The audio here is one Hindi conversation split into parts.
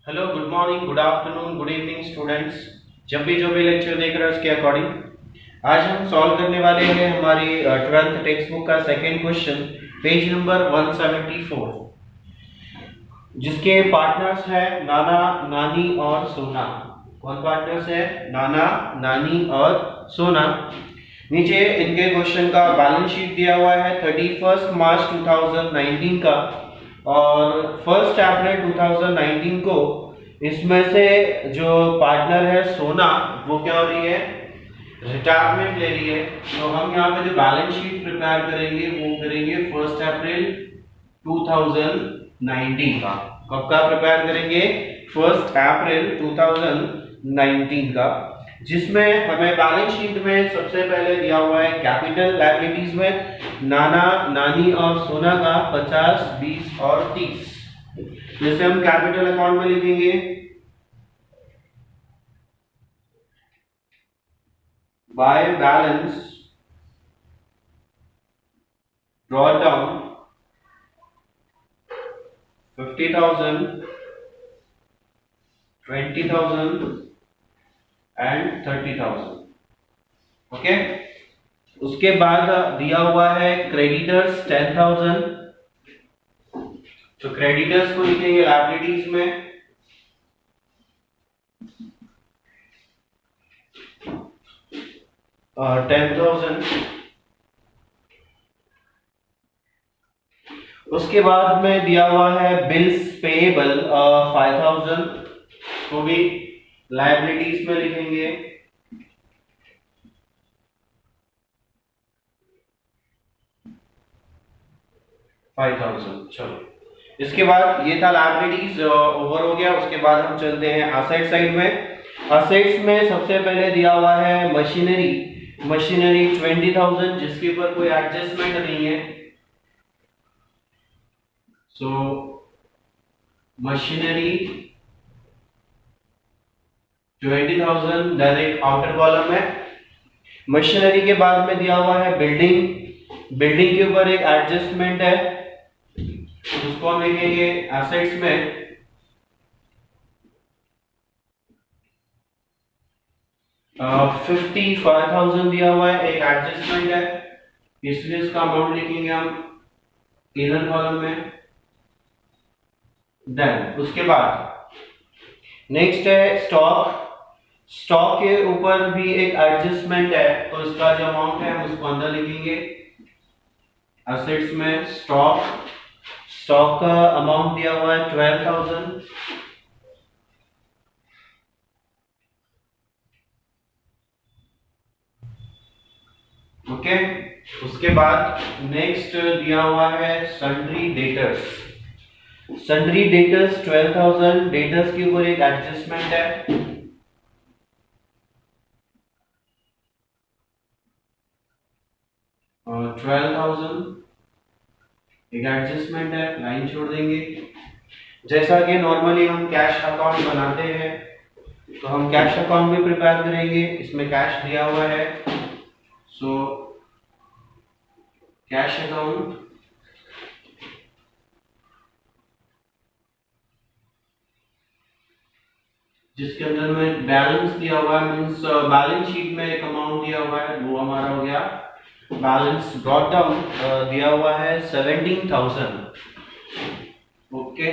Hello, good morning, good afternoon, good evening students. जब भी जो भी लेक्चर देख रहे हो उसके अकॉर्डिंग आज हम सॉल्व करने वाले हैं हमारी 12th टेक्स्ट बुक का सेकंड क्वेश्चन, पेज नंबर 174, जिसके पार्टनर्स है नाना, नानी और सोना। कौन पार्टनर्स है? नाना, नानी और सोना। नीचे इनके क्वेश्चन का बैलेंस शीट दिया हुआ है 31 मार्च 2019 का, और 1 अप्रैल 2019 को इसमें से जो पार्टनर है सोना, वो क्या हो रही है? रिटायरमेंट ले रही है। तो हम यहाँ पे जो बैलेंस शीट प्रिपेयर करेंगे वो करेंगे 1 अप्रैल 2019 का। कब का प्रिपेयर करेंगे? 1 अप्रैल 2019 का, जिसमें हमें बैलेंस शीट में सबसे पहले दिया हुआ है कैपिटल लायबिलिटीज में नाना, नानी और सोना का 50, 20 और 30। जैसे हम कैपिटल अकाउंट में लिखेंगे by balance brought down 50,000, 20,000 and 30,000। Okay, उसके बाद दिया हुआ है क्रेडिटर्स 10,000। तो क्रेडिटर्स को लिखेंगे लायबिलिटीज में 10,000। उसके बाद में दिया हुआ है बिल्स पेएबल 5,000, को भी लायबिलिटीज में लिखेंगे 5,000। चलो, इसके बाद ये था लायबिलिटीज ओवर हो गया। उसके बाद हम चलते हैं एसेट साइड में। एसेट्स में सबसे पहले दिया हुआ है मशीनरी 20,000, जिसके ऊपर कोई एडजस्टमेंट नहीं है। सो मशीनरी 20,000 डायरेक्ट आउटर कॉलम में। मशीनरी के बाद में दिया हुआ है बिल्डिंग के ऊपर एक एडजस्टमेंट है, उसको हम लिखेंगे एसेट्स में 55,000 दिया हुआ है, एक एडजस्टमेंट है, इसलिए इसका अमाउंट लिखेंगे हम इनर कॉलम में। देन उसके बाद नेक्स्ट है स्टॉक के ऊपर भी एक एडजस्टमेंट है, तो इसका जो अमाउंट है हम उसको अंदर लिखेंगे एसेट्स में। स्टॉक का अमाउंट दिया हुआ है 12,000। ओके, उसके बाद नेक्स्ट दिया हुआ है सन्ड्री डेटर्स 12,000। डेटर्स के ऊपर एक एडजस्टमेंट है, और 12,000 एक एडजस्टमेंट है, लाइन छोड़ देंगे। जैसा कि नॉर्मली हम कैश अकाउंट बनाते हैं, तो हम कैश अकाउंट भी प्रिपेयर करेंगे। इसमें कैश दिया हुआ है, सो कैश अकाउंट जिसके अंदर में बैलेंस दिया हुआ है, मींस बैलेंस शीट में एक अमाउंट दिया हुआ है, वो हमारा हो गया बैलेंस ब्रॉट डाउन। दिया हुआ है 17,000। ओके,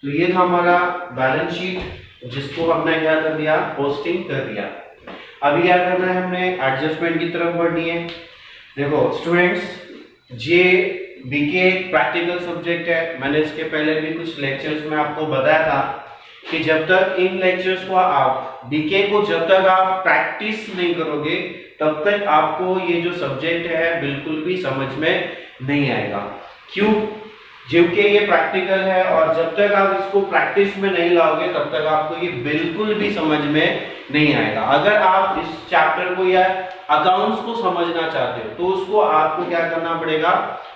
तो ये था हमारा बैलेंस शीट, जिसको हमने क्या कर दिया? पोस्टिंग कर दिया। अभी क्या करना है? हमने एडजस्टमेंट की तरफ बढ़नी है। देखो स्टूडेंट्स, जे बीके प्रैक्टिकल सब्जेक्ट है। मैंने इसके पहले भी कुछ लेक्चर्स में आपको बताया था कि जब तक इन लेक्चर्स को आप बीके को जब तक आप प्रैक्टिस नहीं करोगे, तब तक आपको ये जो सब्जेक्ट है बिल्कुल भी समझ में नहीं आएगा। क्यों? क्योंकि ये प्रैक्टिकल है, और जब तक आप इसको प्रैक्टिस में नहीं लाओगे तब तक आपको ये बिल्कुल भी समझ में नहीं आएगा। अगर आप इस चैप्टर को या अकाउंट्स को समझना चाहते हो तो उसको आपको क्या करना पड़ेगा?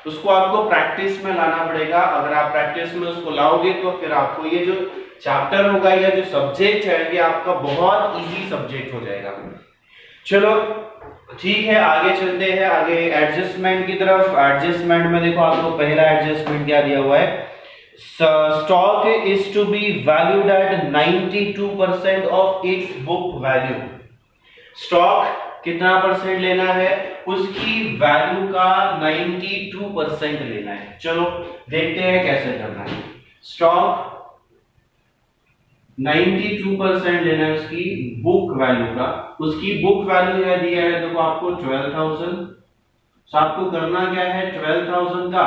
उसको आपको प्रैक्टिस में लाना पड़ेगा। अगर आप प्रैक्टिस में उसको लाओगे तो फिर आपको ये जो चैप्टर होगा या जो सब्जेक्ट है ये आपका बहुत इजी सब्जेक्ट हो जाएगा। चलो ठीक है, आगे चलते हैं। आगे एडजस्टमेंट की तरफ। एडजस्टमेंट में देखो आपको पहला एडजस्टमेंट क्या दिया हुआ है? stock is to be valued at 92% of its book value. Stock कितना परसेंट लेना है, उसकी वैल्यू का 92% लेना है। चलो देखते हैं कैसे करना है। स्टॉक 92% लेना है उसकी बुक वैल्यू का। उसकी बुक वैल्यू है दिया है देखो आपको 12,000। तो आपको करना क्या है, 12,000 का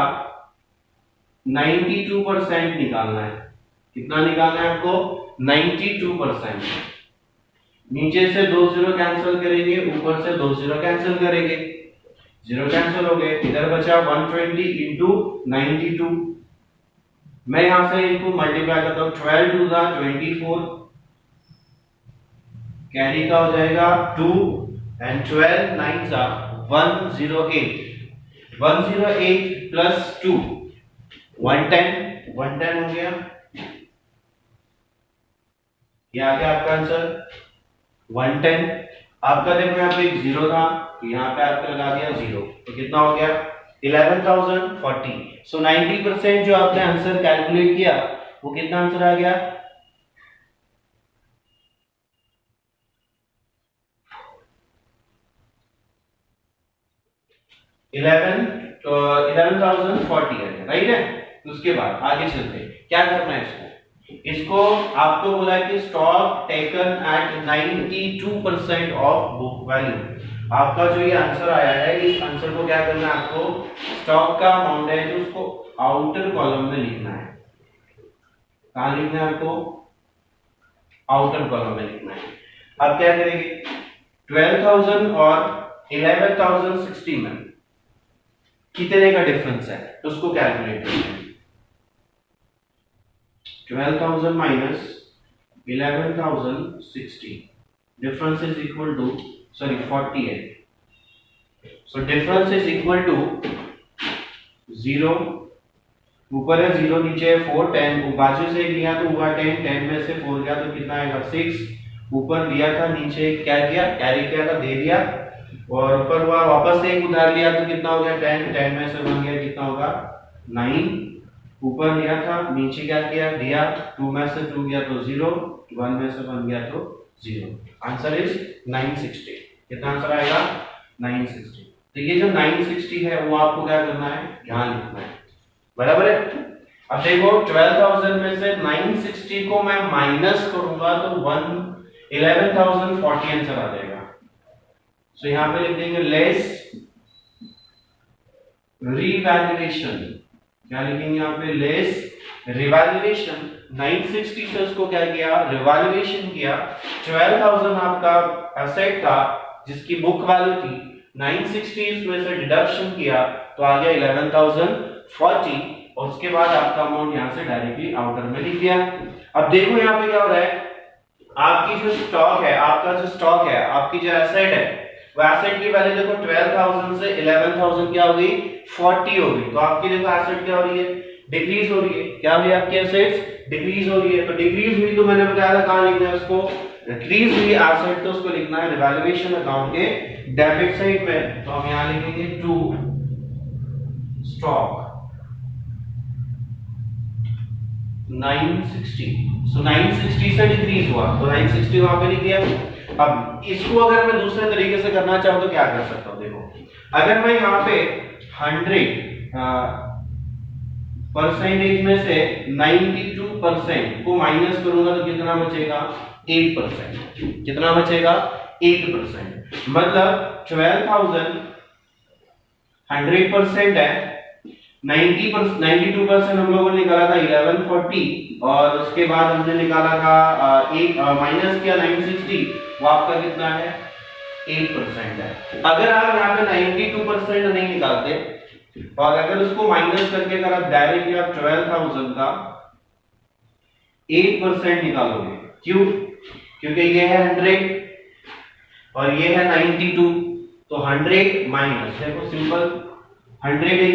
92% निकालना है। कितना निकालना है आपको, 92%। नीचे से 2 जीरो कैंसिल करेंगे, ऊपर से 2 जीरो कैंसिल करेंगे, जीरो कैंसिल हो गए। इधर बचा 120 इंटू 92। मैं यहां से इनको मल्टीप्लाई करता हूं, 12 टू 24, कैरी का हो जाएगा 2 एंड 12 9 जा 108। 108 प्लस 2 110 हो गया। ये आ गया आपका आंसर 110। आपका देखो यहाँ पे एक जीरो था, यहाँ पे आपने लगा दिया जीरो, तो कितना हो गया 11,040। सो 90% जो आपने आंसर कैलकुलेट किया वो कितना आंसर आ गया, 11,040 है, राइट है। उसके बाद आगे चलते हैं, क्या करना है इसको आपको बोला है कि stock taken at 92% of book value. आपका जो ये आंसर आया है, इस आंसर को क्या करना है आपको, स्टॉक का अमाउंट है जो उसको आउटर कॉलम में लिखना है। कहां लिखना है आपको, आउटर कॉलम में लिखना है। अब क्या करेंगे, 12,000 और 11,060 में कितने का डिफरेंस है तो उसको कैलकुलेट करेंगे। 12,000 minus 11,060 difference is equal to 48। so difference is equal to 0, ऊपर है 0 नीचे है 4, 10 बाजू से लिया तो हुआ 10, 10 में से 4 गया तो कितना आएगा 6। ऊपर लिया था नीचे क्या किया, कैरी किया था, दे दिया, और ऊपर हुआ वापस से एक उधार लिया तो कितना हो गया 10, 10 में से 1 गया कितना होगा 9। ऊपर लिया था नीचे क्या किया दिया, 2 में से 2 गया तो 0, 1 में से 1 गया तो 0। Answer is 960। कितना आंसर आएगा 960। तो ये जो 960 है वो आपको क्या करना है, यहां लिखना है, बराबर है। अब देखो 12,000 में से 960 को मैं माइनस करूंगा तो 11,040 आंसर आ जाएगा। सो यहां पे लिख देंगे लेस रिवैल्यूएशन। क्या लिखेंगे यहाँ पे, लेस रिवैल्यूएशन। 960 से उसको क्या किया, रिवैल्यूएशन किया। 12,000 आपका एसेट था जिसकी बुक वैल्यू थी, 960 इसमें से डिडक्शन किया तो आ गया 11,040, और उसके बाद आपका अमाउंट यहाँ से डायरेक्टली आउटर में लिख दिया। अब देखो यहाँ पे क्या हो रहा है, आपकी जो स्टॉक है, आपका जो स्टॉक है, आपकी जो एसेट है, वो एसेट की वैल्यू देखो 12,000 से 11,000 क्या हो गई 40 हो गई। तो आपकी देखो एसेट क्या हो रही है, डिक्रीज हो रही है। क्या हुई आपकी एसेट्स, डिक्रीज हो रही है। तो डिक्रीज हुई तो मैंने बताया था कहां लिखना है उसको, डिक्रीज हुई एसेट तो उसको लिखना है रिवैल्यूएशन अकाउंट के डेबिट साइड में। तो हम यहां लिखेंगे टू स्टॉक 960। सो 960 से डिक्रीज हुआ तो 960 वहां पे लिख दिया। अब इसको अगर मैं दूसरे तरीके से करना चाहूं तो क्या कर सकता हूं, देखो अगर मैं यहाँ पे 100% में से 92% को माइनस करूंगा तो कितना बचेगा 8%। कितना बचेगा 8%। मतलब 12,000 100% है, 92% हम लोगों ने निकाला था 1140, और उसके बाद हमने निकाला था माइनस किया 960, वो आपका कितना है 8% है। अगर आप यहाँ पे 92% नहीं निकालते और अगर उसको माइनस करके अगर आप डायरेक्टली आप 12,000 का 8% निकालोगे, क्यों, क्योंकि ये है 100 और ये है 92, तो 100 माइनस, देखो सिंपल 100 है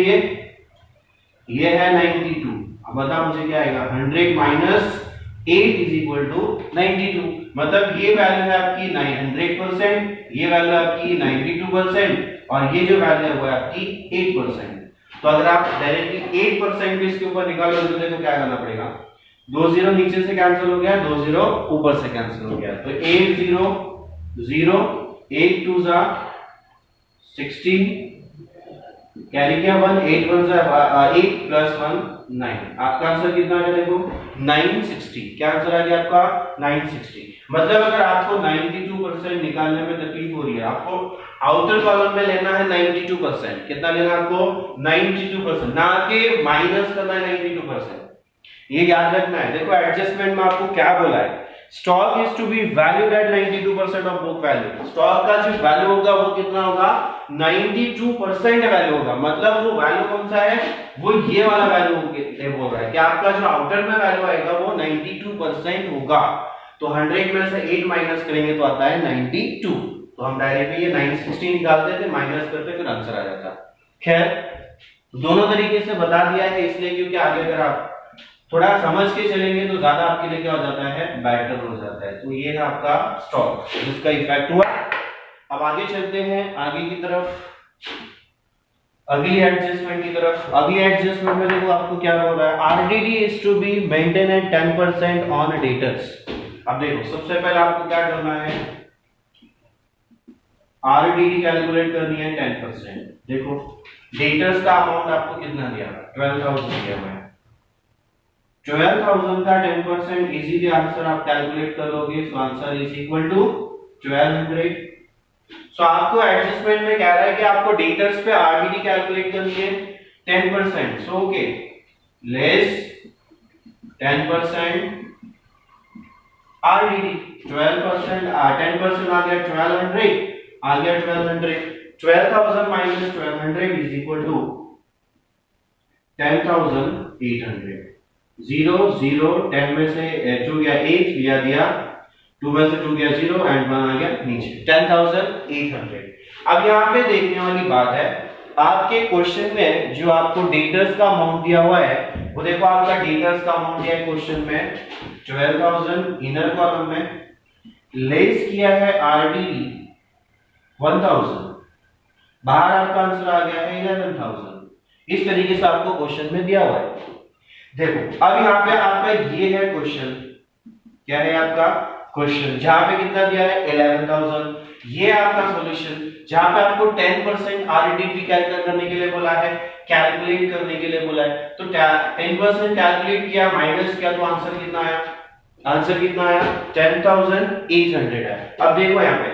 ये है 92। अब बता मुझे क्या आएगा, 100 माइनस 8 इज इक्वल टू 92। मतलब ये वैल्यू है आपकी 900%, ये वैल्यू आपकी 92%, और ये जो वैल्यू है वो आपकी 8%। तो अगर आप डायरेक्टली 8% भी इसके ऊपर निकालोगे तो क्या करना पड़ेगा, 2 जीरो नीचे से कैंसिल हो गया, 2 जीरो ऊपर से कैंसिल हो गया, तो 8 0 0 8 2 जा 16 कैरी किया 1 8 1 जा 8 प्लस 1 9। आपका आंसर कितना आ गया देखो 960। क्या आंसर आ गया आपका 960। मतलब अगर आपको 92% निकालने में तकलीफ हो रही है, आपको आउटर कॉलम में लेना है 92%। कितना लेना है आपको 92%, ना कि माइनस करना है 92%। ये याद रखना है। देखो एडजस्टमेंट में आपको क्या बोला है, stock is to be valued at 92% of book value. Stock का जो वैल्यू होगा वो कितना होगा 92% वैल्यू होगा। मतलब वो वैल्यू कौन सा है, वो ये वाला वैल्यू बोल रहा है कि आपका जो आउटर में वैल्यू आएगा वो 92% होगा। तो 100 में से 8 माइनस करेंगे तो आता है 92। तो हम डायरेक्टली ये 960 निकालते थे, माइनस करते फिर आंसर आ जाता। खैर दोनों तरीके से बता दिया है इसलिए क्योंकि आगे अगर आप थोड़ा समझ के चलेंगे तो ज्यादा आपके लिए क्या हो जाता है, बेटर हो जाता है। तो ये है आपका स्टॉक जिसका इफेक्ट हुआ। अब आगे चलते हैं आगे की तरफ, अगली एडजस्टमेंट की तरफ। अगली एडजस्टमेंट में देखो आपको क्या हो रहा है, RDD is to be maintain at 10% on debtors. अब देखो सबसे पहले आपको क्या करना है, आरडीडी कैलकुलेट करनी है 10%। देखो डेटर्स का अमाउंट आपको कितना दिया, 12,000 दिया हुआ है। 12,000 का 10% इजीली आंसर आप कैलकुलेट कर लोगे, so answer is equal to 1200। So आपको एडजस्टमेंट में कह रहा है कि आपको डेटर्स पे आरडीडी कैलकुलेट करनी है 10%। सो ओके लेस 10% आरडीडी 12% 10% आ गया 1200, आ गया 1200। 12,000 माइनस 1200 इज इक्वल टू 10,800। 0 0 10 में से 2 गया 8 लिया दिया, 2 में से 2 गया 0 एंड 1 आ गया नीचे 10,800। अब यहाँ पे देखने वाली बात है, आपके क्वेश्चन में जो आपको डेटर्स का अमाउंट दिया हुआ है वो देखो आपका डेटर्स का अमाउंट दिया है क्वेश्चन में 12,000 इनर कॉलम में, लेस किया है आरडीडी 1,000, बाहर आपका आंसर आ गया है 11,000। इस तरीके से आपको क्वेश्चन में दिया हुआ है। देखो अब यहाँ पे आपका ये है क्वेश्चन, क्या है आपका क्वेश्चन, जहां पे कितना दिया है 11,000। ये आपका सॉल्यूशन जहां पे आपको 10% आरडीडी कैलकुलेट करने के लिए बोला है, कैलकुलेट करने के लिए बोला है। तो 10% कैलकुलेट किया माइनस किया तो आंसर कितना आया, आंसर कितना आया 10,800 है। अब देखो यहाँ पे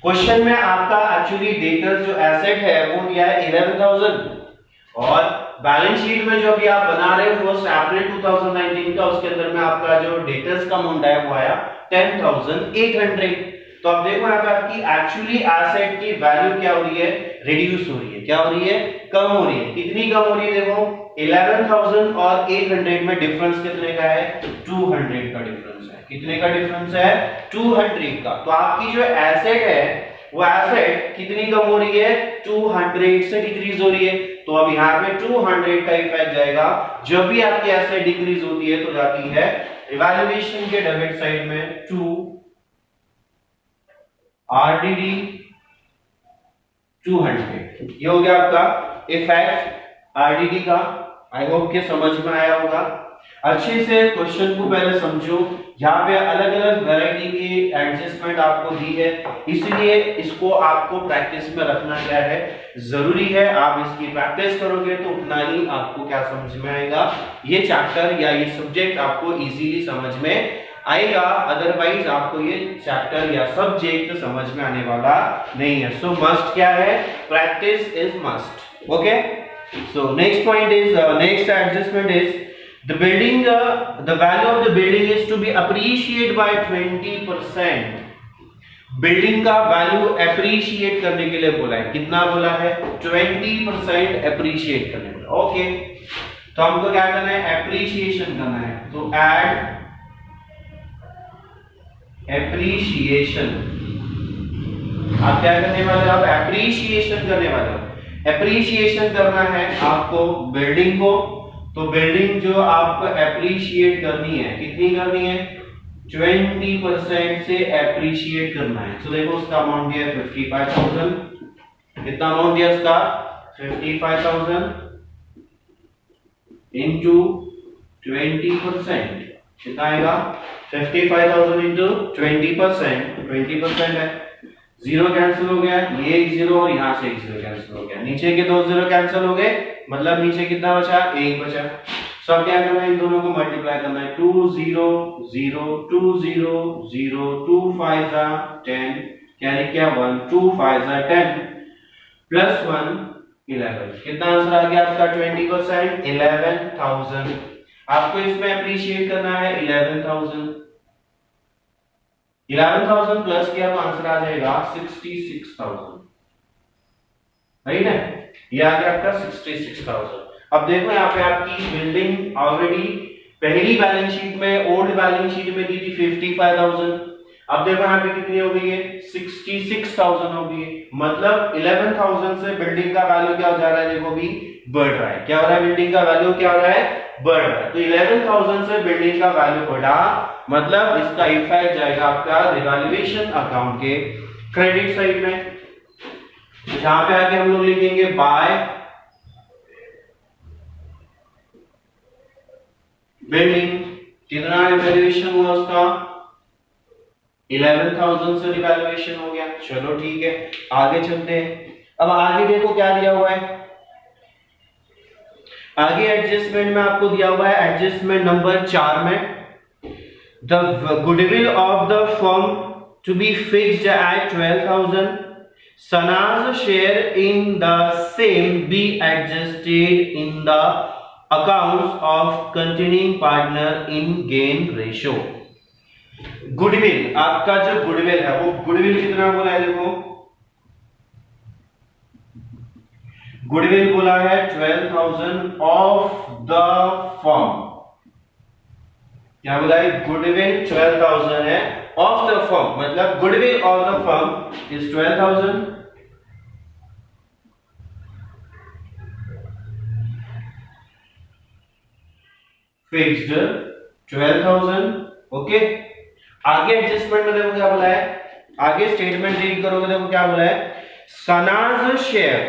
क्वेश्चन में आपका एक्चुअली डेटर्स जो एसेट है वो दिया है 11,000 और बैलेंस शीट में जो अभी आप बना रहे हो 1 अप्रैल 2019 का, उसके अंदर में आपका जो डेटर्स का अमाउंट है वो आया 10,800। तो अब देखो यहाँ पे आपकी एक्चुअली एसेट की वैल्यू क्या हो रही है, रिड्यूस हो रही है। क्या हो रही है, कम हो रही है। कितनी कम हो रही है, देखो 11,000 और 800 में डिफरेंस कितने का है, 200 का डिफरेंस है। कितने का डिफरेंस है, 200 का। तो आपकी जो एसेट है वो एसेट कितनी कम हो रही है, 200 से डिक्रीज हो रही है। तो अब यहाँ पे 200 का इफेक्ट जाएगा। जब भी आपकी एसेट डिक्रीज होती है तो जाती है इवैल्यूएशन के डेबिट साइड में टू आरडीडी 200। ये हो गया आपका इफेक्ट आरडीडी का। आई होप के समझ में आया होगा। अच्छे से क्वेश्चन को पहले समझो। यहाँ पे अलग अलग वैरायटी की एडजस्टमेंट आपको दी है, इसलिए इसको आपको प्रैक्टिस में रखना क्या है, जरूरी है। आप इसकी प्रैक्टिस करोगे तो उतना ही आपको क्या समझ में आएगा, ये चैप्टर या ये सब्जेक्ट आपको इजीली समझ में आएगा। अदरवाइज आपको ये चैप्टर या सब्जेक्ट समझ में आने वाला नहीं है। सो मस्ट क्या है, practice is must. Okay, so next point is, next adjustment is the building the value of the building is to be appreciated by 20%। Building का वैल्यू एप्रिशिएट करने के लिए बोला है। कितना बोला है, 20% एप्रिशिएट करने बोला। ओके, तो हमको क्या करना है, एप्रिशिएशन करना है। तो ऐड एप्रिशिएशन, आप क्या करने वाले हो, आप एप्रिशिएशन करने वाले हो। एप्रिशिएशन करना है आपको बिल्डिंग को। तो बिल्डिंग जो आपको एप्रिशिएट करनी है, कितनी करनी है, 20% से एप्रिशिएट करना है। तो देखो उसका अमाउंट दिया है 55,000। कितना अमाउंट दिया उसका, 55,000 इंटू 20%, कितना आएगा? 55,000 इंटू 20%, 20% है, जीरो कैंसिल हो गया, ये एक जीरो और यहाँ से एक जीरो कैंसिल हो गया, नीचे के दो जीरो कैंसिल हो गए, मतलब नीचे कितना बचा? एक बचा। सो अब क्या करना है? इन दोनों को मल्टीप्लाई करना है, 2 0 0 2 0 0 2 5 10, कैरी किया 1 2 5 10 प्लस 1 11, कितना आंसर आ गया आपका? 20%, 11,000। आपको इसमें अप्रिशिएट करना है 11,000, 11,000 प्लस किया तो आंसर आ जाएगा 66,000, राइट है? ये आ गया आपका 66,000। अब देखो यहाँ पे आपकी बिल्डिंग ऑलरेडी पहली बैलेंस शीट में, ओल्ड बैलेंस शीट में दी थी 55,000, अब देखो यहाँ पे कितनी हो गई है? 66,000 हो गई है, मतलब 11,000 से बिल्डिंग का वैल्यू क्या हो जा रहा है? देखो भी बढ़ रहा है, क्या हो रहा है? बिल्डिंग का वैल्यू क्या हो रहा है? बढ़ रहा है। तो 11,000 से बिल्डिंग का वैल्यू बढ़ा, मतलब इसका इफेक्ट जाएगा आपका रिवैल्यूएशन अकाउंट के क्रेडिट साइड में। जहां पे आके हम लोग लिखेंगे बाय बिल्डिंग, कितना रिवैल्यूएशन हुआ उसका? 11,000 से रिवैल्यूएशन हो गया। चलो ठीक है, आगे चलते हैं। अब आगे देखो क्या दिया हुआ है, आगे एडजस्टमेंट में आपको दिया हुआ है एडजस्टमेंट नंबर 4 में, the goodwill of the firm to be fixed at 12,000, Sana's share in the same be adjusted in the accounts of continuing partner in gain ratio। Goodwill, आपका जो गुडविल है वो गुडविल कितना बोला है? देखो गुडविल बोला है 12,000 ऑफ द फर्म, क्या बोला है? गुडविल 12,000 है ऑफ द फर्म, मतलब goodwill of the firm is 12,000, fixed 12,000। Okay, आगे एडजस्टमेंट में देखो क्या बोला है, आगे स्टेटमेंट रीड करोगे देखो क्या बोला है, सनाज शेयर,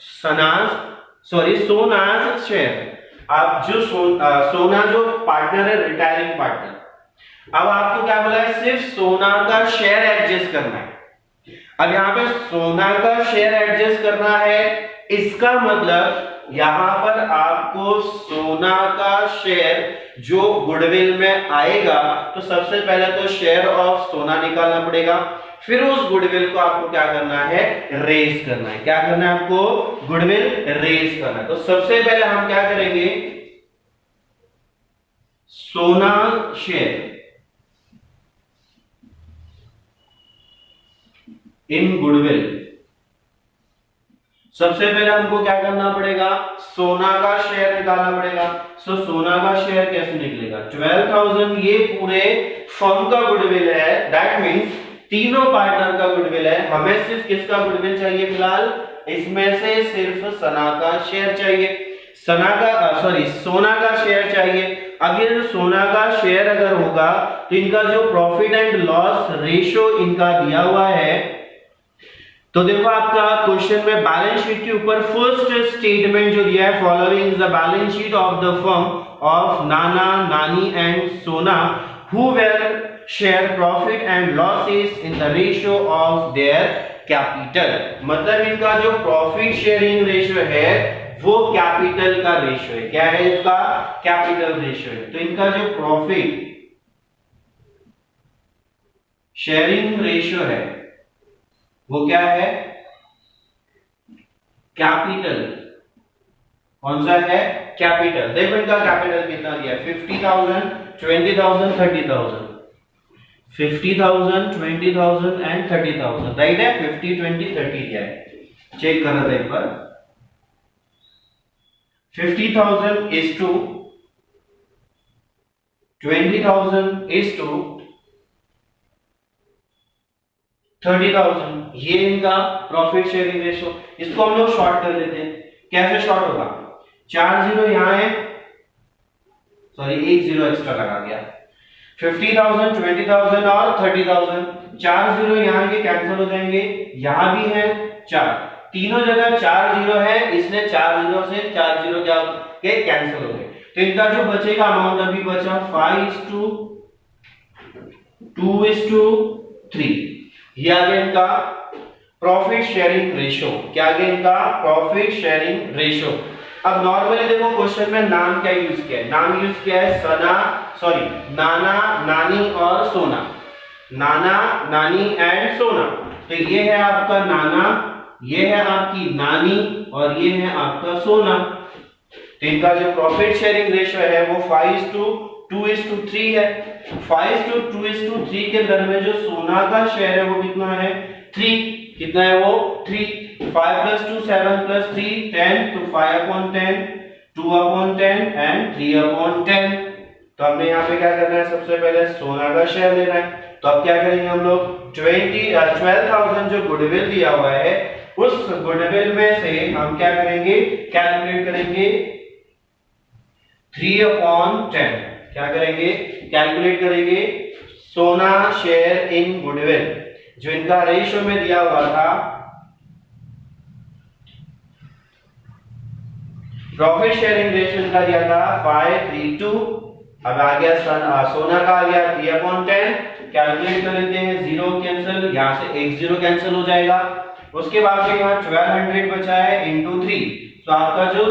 सोनाज शेयर, आप जो सोना जो पार्टनर है, रिटायरिंग पार्टनर, अब आपको क्या बोला है? सिर्फ सोना का शेयर एडजस्ट करना है। अब यहाँ पे सोना का शेयर एडजस्ट करना है, इसका मतलब यहां पर आपको सोना का शेयर जो गुडविल में आएगा, तो सबसे पहले तो शेयर ऑफ सोना निकालना पड़ेगा, फिर उस गुडविल को आपको क्या करना है? रेज करना है। क्या करना है आपको? गुडविल रेज करना है। तो सबसे पहले हम क्या करेंगे? सोना शेयर इन गुडविल, सबसे पहले हमको क्या करना पड़ेगा? सोना का शेयर निकालना पड़ेगा। सो सोना का शेयर कैसे निकलेगा? 12,000 ये पूरे फर्म का गुडविल है, दैट मींस तीनों पार्टनर का गुडविल है। हमें सिर्फ किसका गुडविल चाहिए फिलहाल? इसमें से सिर्फ सना का शेयर चाहिए, सोना का शेयर चाहिए। अब ये जो सोना का शेयर अगर होगा तो इनका जो प्रॉफिट एंड लॉस रेशियो इनका दिया हुआ है, तो देखो आपका क्वेश्चन में बैलेंस शीट के ऊपर फर्स्ट स्टेटमेंट जो दिया है, following is the balance sheet of the firm of नाना, नानी एंड सोना who will share profit and losses in the ratio of their capital. मतलब इनका जो प्रॉफिट शेयरिंग रेशियो है वो कैपिटल का रेशियो है। क्या है इसका? कैपिटल रेशियो है। तो इनका जो प्रॉफिट शेयरिंग रेशियो है वो क्या है? कैपिटल। कौन सा है? कैपिटल। देखो इनका कैपिटल कितना दिया है? 50,000, 20,000, 30,000, 50,000, 20,000 एंड 30,000, राइट है? 50, 20, 30 दिया है। चेक कर रहे थे एक बार। 50,000 is to 20,000 is to 30,000, ये इनका प्रॉफिट शेयरिंग रेशियो। इसको हम लोग शॉर्ट कर लेते हैं। कैसे शॉर्ट होगा? 4 जीरो यहां है, सॉरी 1 जीरो एक्स्ट्रा लगा दिया। 50,000, 20,000 और 30,000, 4 जीरो यहां के कैंसिल हो जाएंगे, यहां भी है 4, तीनों जगह 4 जीरो है, इसने 4 जीरो से 4 जीरो क्या के कैंसिल हो गए, तो इनका जो बचेगा अमाउंट अभी बचा 5:2:3। ये आ गया इनका प्रॉफिट शेयरिंग रेशियो। क्या आ गया इनका प्रॉफिट शेयरिंग रेशियो। अब नॉर्मली देखो क्वेश्चन में नाम क्या यूज किया है, नाम यूज किया है नाना, नानी और सोना, नाना, नानी एंड सोना। तो ये है आपका नाना, ये है आपकी नानी और ये है आपका सोना। तो इनका जो प्रॉफिट शेयरिंग रेशियो है वो 5:2:3 है। 5:2:3 के अंदर में जो सोना का शेयर है वो कितना है 3, कितना है वो 3। 5 + 2 7 + 3 10, तो 5/10, 2/10 एंड 3/10। तो हमने यहाँ पे क्या करना है, सबसे पहले सोना का शेयर लेना है। तो अब क्या करेंगे हम लोग 12,000 जो गुडविल दिया हुआ है उस गुडविल में से हम क्या करेंगे, कैलकुलेट करेंगे 3/10। क्या करेंगे, कैलकुलेट करेंगे सोना शेयर इन गुडविल, जो इनका रेशियो में दिया हुआ था। प्रॉफिट शेयरिंग रेशियो इनका दिया था 5:3:2। अब आ गया सोना का आ गया 3/10। कैलकुलेट कर लेते हैं, 0 कैंसिल, यहां से 1 0 कैंसिल हो जाएगा। उसके बाद में यहाँ 1200 बचा है इंटू 3। तो आपका जो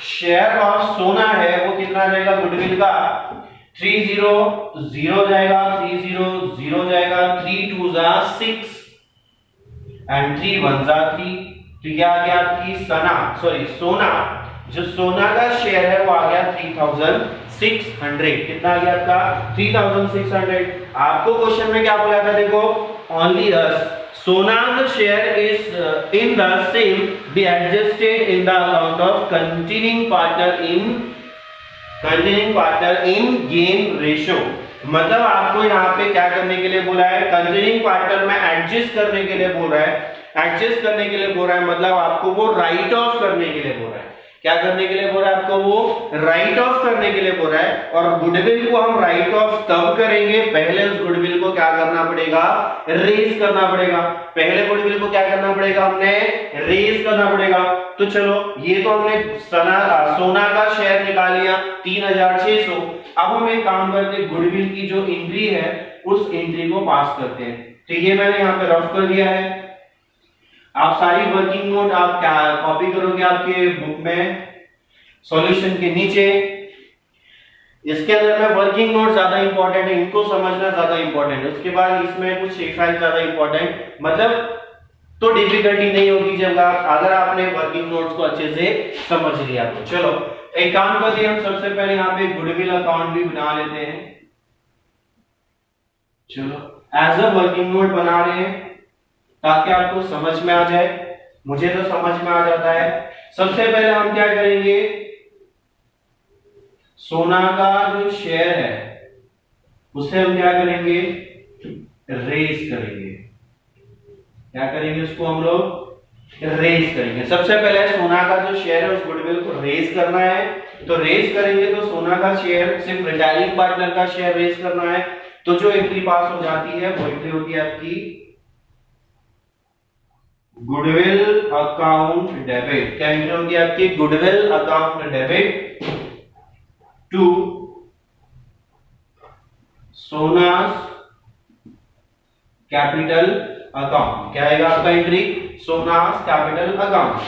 शेयर ऑफ सोना है वो कितना जाएगा गुडविल का 300 जाएगा, 300 जाएगा, 3 2 6 एंड 3 1 3। तो ये आ गया आपकी सोना, जो सोना का शेयर है वो आ गया 3600। कितना आ गया आपका 3600। आपको क्वेश्चन में क्या बोला था, देखो only Sona's share is in the same be adjusted in the account of continuing partner in gain ratio। मतलब आपको यहाँ पे क्या करने के लिए बोला है, कंटिन्यूइंग पार्टनर में एडजस्ट करने के लिए बोल रहा है, एडजस्ट करने के लिए बोल रहा है, मतलब आपको वो राइट ऑफ करने के लिए बोल रहा है। क्या करने के लिए बोल रहा है, आपको वो राइट ऑफ करने के लिए बोल रहा है। और गुडविल को हम राइट ऑफ तब करेंगे, पहले उस गुडविल को क्या करना पड़ेगा, रेज करना पड़ेगा। पहले गुडविल को क्या करना पड़ेगा, हमने रेज करना पड़ेगा। तो चलो ये तो हमने सोना का शेयर निकाल लिया 3600। अब हम एक काम करते हैं, गुडविल की जो एंट्री है उस एंट्री को पास करते हैं। तो ये मैंने यहाँ पे रफ कर दिया है। आप सारी वर्किंग नोट आप क्या कॉपी करोगे आपके बुक में सॉल्यूशन के नीचे। इसके अंदर में वर्किंग नोट ज्यादा इंपॉर्टेंट है, इनको समझना ज्यादा इंपॉर्टेंट है। उसके बाद इसमें कुछ एक्सरसाइज ज्यादा इंपॉर्टेंट, मतलब तो डिफिकल्टी नहीं होगी जब अगर आपने वर्किंग नोट्स को अच्छे से समझ लिया। तो चलो एक काम करते हैं, हम सबसे पहले यहाँ पे गुडविल अकाउंट भी बना लेते हैं। चलो एज अ वर्किंग नोट बना रहे हैं ताकि आपको समझ में आ जाए, मुझे तो समझ में आ जाता है। सबसे पहले हम क्या करेंगे, सोना का जो शेयर है उसे हम क्या करेंगे, रेज करेंगे। क्या करेंगे, उसको हम लोग रेज करेंगे। सबसे पहले सोना का जो शेयर है उस गुडविल को रेज करना है। तो रेज करेंगे तो सोना का शेयर, सिर्फ रिटायरिंग पार्टनर का शेयर रेज करना है। तो जो एंट्री पास हो जाती है वो एंट्री होती है आपकी गुडविल अकाउंट डेबिट। क्या एंट्री होगी आपकी, गुडविल अकाउंट डेबिट टू सोनास कैपिटल अकाउंट। क्या आएगा आपका एंट्री, सोनास कैपिटल अकाउंट।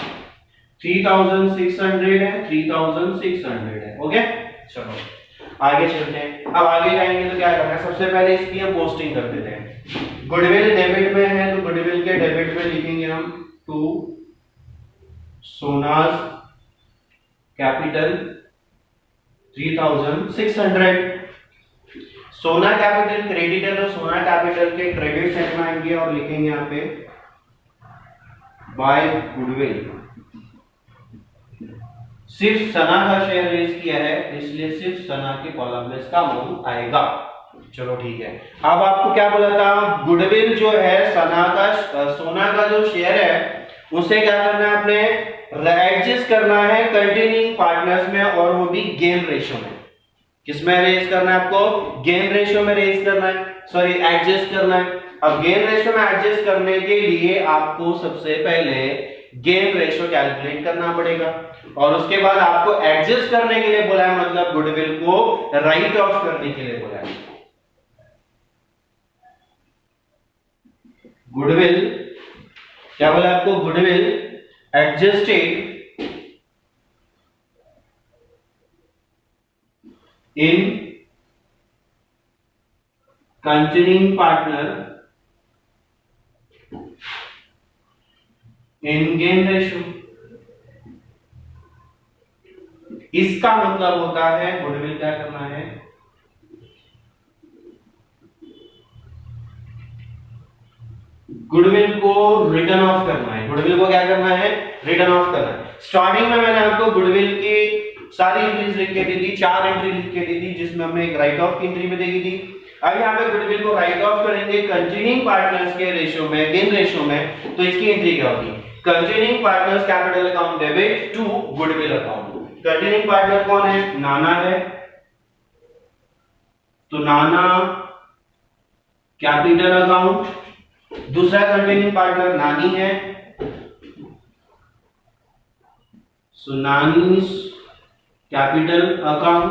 3600 है, 3600 है। ओके चलो आगे चलते हैं। अब आगे जाएंगे तो क्या करना है, सबसे पहले इसकी हम पोस्टिंग कर देते हैं। गुडविल डेबिट में है तो गुडविल के डेबिट में लिखेंगे हम टू सोनास कैपिटल 3600। सोना कैपिटल क्रेडिट है तो सोना कैपिटल के क्रेडिट साइड में आएंगे और लिखेंगे यहाँ पे बाय गुडविल। सिर्फ सना का शेयर रेज किया है इसलिए सिर्फ सना के कॉलम में इसका अमाउंट आएगा। चलो ठीक है। अब आपको क्या बोला था, गुडविल जो है सोना का जो शेयर है उसे क्या करना है, आपने एडजस्ट करना है कंटिन्यूइंग पार्टनर्स में, और वो भी गेन रेशियो में। किसमें रेज करना है आपको, गेन रेशियो में रेज करना है, सॉरी एडजस्ट करना है। अब गेन रेशियो में एडजस्ट करने के लिए आपको सबसे पहले गेन रेशियो कैलकुलेट करना पड़ेगा। और उसके बाद आपको एडजस्ट करने के लिए बोला है, मतलब गुडविल को राइट ऑफ करने के लिए बोला है। गुडविल क्या बोला आपको, goodwill adjusted in continuing partner in gain ratio। इसका मतलब होता है गुडविल क्या करना है, गुडविल को रिटर्न ऑफ करना है। गुडविल को क्या करना है, रिटर्न ऑफ करना है। स्टार्टिंग में मैंने आपको गुडविल की सारी एंट्रीज लिख के दी थी, 4 एंट्री लिख के दी थी, जिसमें हमने एक राइट ऑफ की एंट्री भी देखी थी। अब यहाँ पे गुडविल को राइट ऑफ करेंगे कंटिन्यूइंग पार्टनर्स के रेशियो में, गेन रेशियो में। तो इसकी एंट्री क्या होगी, continuing partners capital account debit to goodwill account. Continuing partner कौन है, नाना है, तो नाना कैपिटल अकाउंट। दूसरा कंटिन्यूइंग पार्टनर नानी है, so Nani's capital account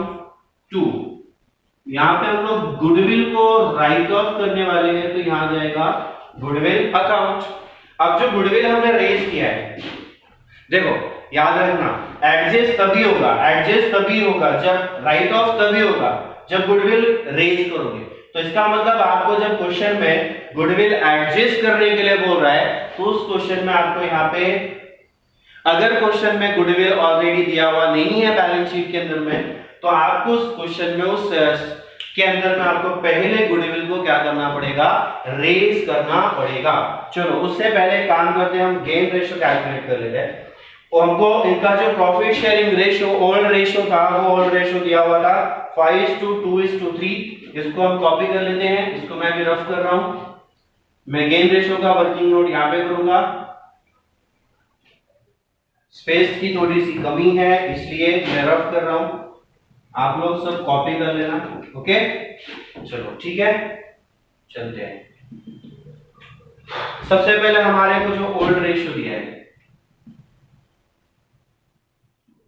to. यहां पे हम लोग गुडविल को राइट ऑफ करने वाले हैं, तो यहां जाएगा गुडविल अकाउंट। अब जो गुडविल हमने रेज किया है, देखो याद रखना, एडजस्ट तभी होगा, एडजस्ट तभी होगा जब राइट ऑफ तभी होगा जब गुडविल रेज करोगे। तो इसका मतलब आपको जब क्वेश्चन में गुडविल एडजस्ट करने के लिए बोल रहा है, तो उस क्वेश्चन में आपको यहाँ पे, अगर क्वेश्चन में गुडविल ऑलरेडी दिया हुआ नहीं है बैलेंस शीट के अंदर में, तो आपको उस क्वेश्चन में, उस के अंदर में आपको पहले गुडविल को क्या करना पड़ेगा, रेज करना पड़ेगा। चलो उससे पहले काम करते हैं, हम गेन रेशियो कैलकुलेट कर लेते हैं। और हमको इनका जो profit sharing ratio, old ratio था, वो ओल्ड रेशियो दिया हुआ था 5:2:3। इसको हम कॉपी कर लेते हैं, इसको मैं भी रफ कर रहा हूं। मैं गेन रेशियो का वर्किंग नोट यहां पे करूंगा, स्पेस की थोड़ी सी कमी है इसलिए मैं रफ कर रहा हूं, आप लोग सब कॉपी कर लेना। ओके चलो ठीक है, चलते हैं। सबसे पहले हमारे को जो ओल्ड रेशियो दिया है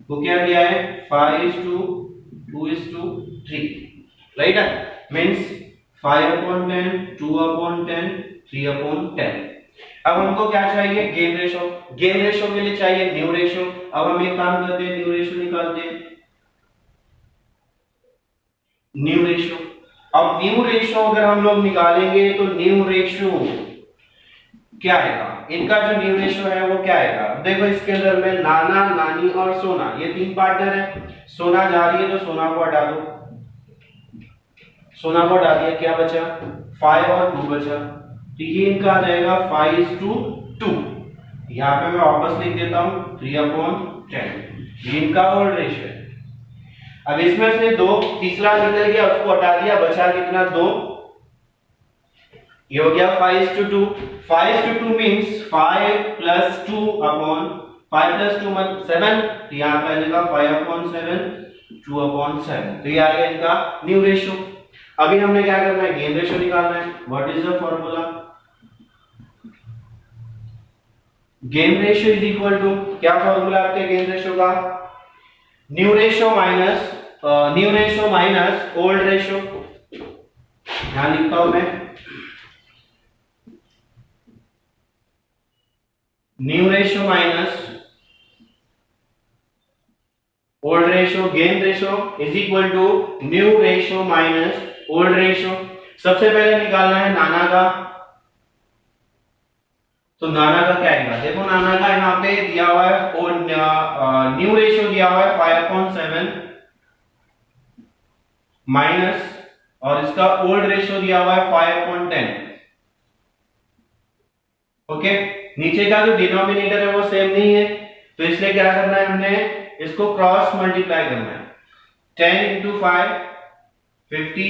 वो क्या दिया है, 5:2:3, राइट है, मींस 5/10, 2/10, 3/10। अब हमको क्या चाहिए, गेन रेशियो। गेन रेशियो के लिए चाहिए न्यू रेशियो। अब हम एक काम करते हैं, न्यू रेशियो निकालते हैं, न्यू रेशियो। अब न्यू रेशियो अगर हम लोग निकालेंगे तो न्यू रेशियो क्या आएगा, इनका जो न्यू रेशियो है वो क्या आएगा। देखो इसके अंदर में नाना, नानी और सोना, ये 3 पार्टनर है। सोना जा रही है तो सोना को हटा दो, सोना को हटा दिया, क्या बचा, 5 और 2 बचा। तो ये इनका आ जाएगा 5:2। यहाँ पे मैं वापस लिख देता हूं 3/10। ये इनका ओल्ड रेशियो है। अब इसमें से 2, तीसरा निकल गया, उसको हटा दिया, बचा कितना, 2। ये हो गया 5:2। 5:2 मींस 5 + 2 7। तो यहाँ पे आ जाएगा 5/7, 2/7। तो ये आ गया इनका न्यू रेशियो। अभी हमने क्या करना है, गेन रेशियो निकालना है। What is the formula, gain ratio is equal to, क्या फॉर्मूला आपके गेन रेशियो का, new ratio minus old ratio. यहां लिखता हूं मैं, new ratio minus old ratio, gain ratio is equal to new ratio minus old ratio. सबसे पहले निकालना है नाना का, तो नाना का क्या आएगा, देखो नाना का यहाँ पे दिया हुआ है, और न्यू रेशियो दिया हुआ है 5/7 माइनस, और इसका ओल्ड रेशियो दिया हुआ है 5/10। ओके, नीचे का जो डिनोमिनेटर है वो सेम नहीं है, तो इसलिए क्या करना है, हमने इसको क्रॉस मल्टीप्लाई करना है। 10 × 5 50,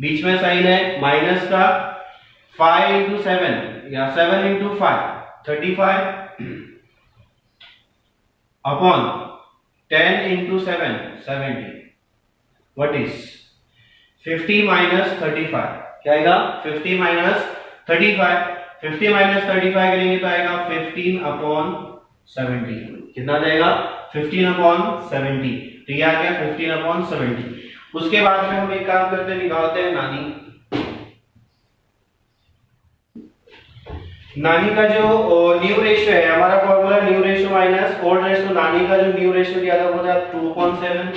बीच में साइन है माइनस का, 5 × 7 या 7 × 5 35 अपॉन 10 × 7 70। व्हाट इज 50 - 35, क्या आएगा, 50 - 35। 50 - 35 करेंगे तो आएगा 15/7। 70 कितना जाएगा 15/70, तो ये आ गया 15/70। उसके बाद में हम एक काम करते हैं, निकालते हैं नानी का जो न्यू रेशियो है, हमारा formula new ratio minus old ratio. नानी का जो न्यू रेशियो दिया था वो था 2.7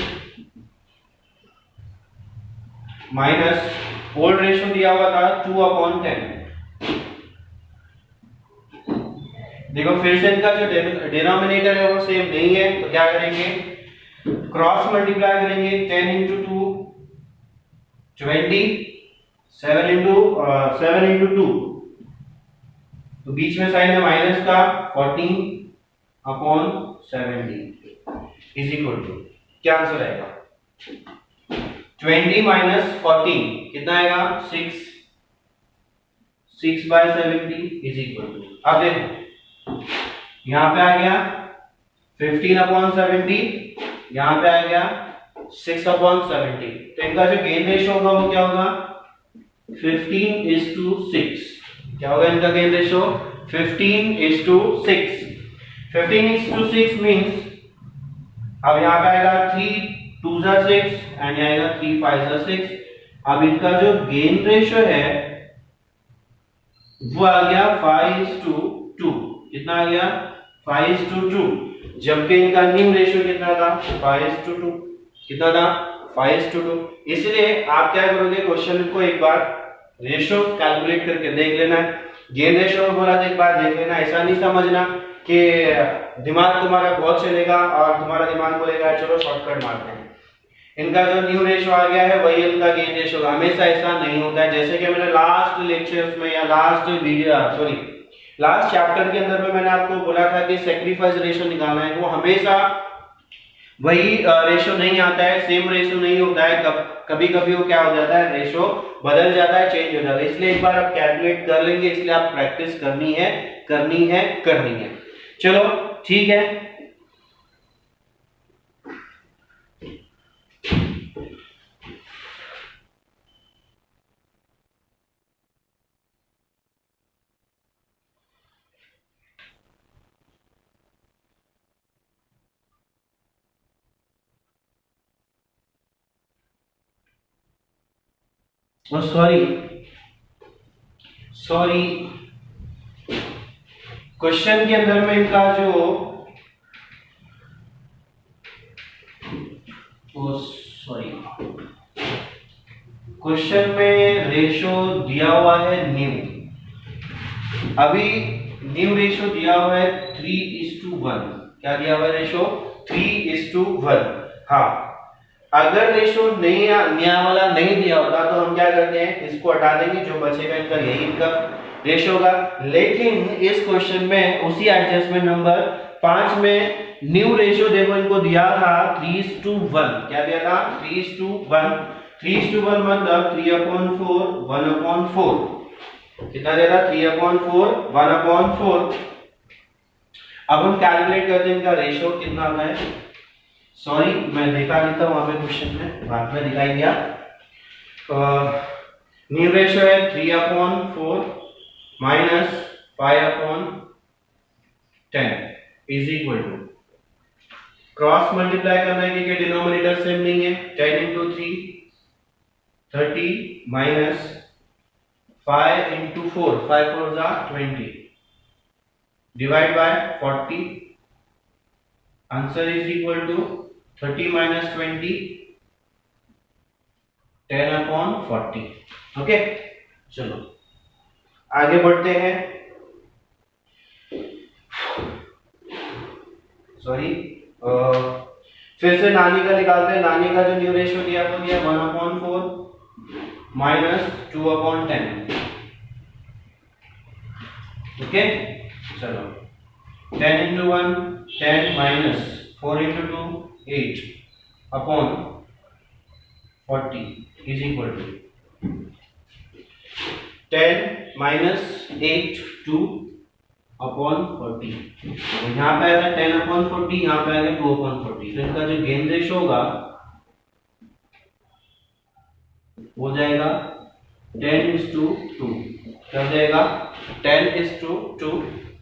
माइनस ओल्ड रेशियो दिया हुआ था 2/10। देखो फिर से इनका जो डिनोमिनेटर है वो सेम नहीं है, तो क्या करेंगे, क्रॉस मल्टीप्लाई करेंगे। 10 इंटू 2 20, 7 इंटू 2, तो बीच में साइन है माइनस का, 14/70 इज इक्वल टू, क्या आंसर आएगा 20 माइनस 14 कितना आएगा 6/70 इज इक्वल टू। अब देखो यहां पे आ गया 15/70, यहां पे आ गया 6/70, तो इनका जो गेन रेशियो होगा वो क्या होगा 15:6। क्या होगा इनका गेन रेशियो 15:6। 15:6 मींस अब यहां पे आएगा 3 2 6 एंड यहां आएगा 3 5 6। अब इनका जो गेन रेशियो है वो आ गया 5:2। कितना आ गया 5:2, जबकि इनका न्यू रेशियो कितना था 5:2। कितना था 5:2। इसलिए आप क्या करोगे, क्वेश्चन को एक बार रेशियो कैलकुलेट करके देख लेना है। गेन रेशियो में बोला तो एक बार देख लेना, ऐसा नहीं समझना कि दिमाग तुम्हारा बहुत चलेगा और तुम्हारा दिमाग बोलेगा चलो शॉर्टकट मारते हैं। इनका जो न्यू रेशियो आ गया है वही इनका गेन रेशियो, हमेशा ऐसा नहीं होता है। जैसे कि मैंने लास्ट लेक्चर्स में या लास्ट चैप्टर के अंदर में मैंने आपको बोला था कि सैक्रिफाइस रेशियो निकालना है, वो हमेशा वही रेशियो नहीं आता है, सेम रेशियो नहीं होता है। कभी कभी वो क्या हो जाता है, रेशियो बदल जाता है, चेंज हो जाता है। इसलिए एक बार आप कैलकुलेट कर लेंगे, इसलिए आप प्रैक्टिस करनी है। चलो ठीक है, सॉरी क्वेश्चन के अंदर में इनका जो क्वेश्चन में रेशियो दिया हुआ है न्यू। अभी न्यू रेशियो दिया हुआ है 3:1। क्या दिया हुआ है रेशियो 3:1। हाँ, अगर रेशियो नया वाला नहीं दिया होता तो हम क्या करते हैं, इसको हटा देंगे, जो बचेगा इनका यही इनका रेशियो होगा। लेकिन इस क्वेश्चन में उसी एडजस्टमेंट नंबर 5 में न्यू रेशियो देखो इनको दिया था 3:1। क्या दिया था 3:1। 3:1 मतलब 3/4 1/4। कितना दिया था 3/4 1/4। अब हम कैलकुलेट करते हैं इनका रेशियो कितना आता है। सॉरी मैं दिखा देता हूं वहां पे क्वेश्चन में, बाद में दिखाई दिया। न्यू रेशियो है 3/4 minus 5/10 is equal to, cross multiply करना है क्योंकि डिनोमिनेटर सेम नहीं है। 10 into 3 30 minus 5 into 4 5 4 20 divide by 40। Answer is equal to 30 minus 20 10/40। Okay, चलो आगे बढ़ते हैं। सॉरी फिर से नानी का निकालते हैं। नानी का जो न्यू रेशियो दिया वो दिया 1/4 माइनस 2/10। ओके, चलो 10 into 1 10 minus 4 into 2 8/40 is equal to 10 minus 8 2/40। तो यहाँ पे आएगा 10/40, यहाँ पे आएगा 2/40। तो इनका जो गेन रेशियो होगा हो जाएगा 10:2। क्या हो जाएगा 10:2।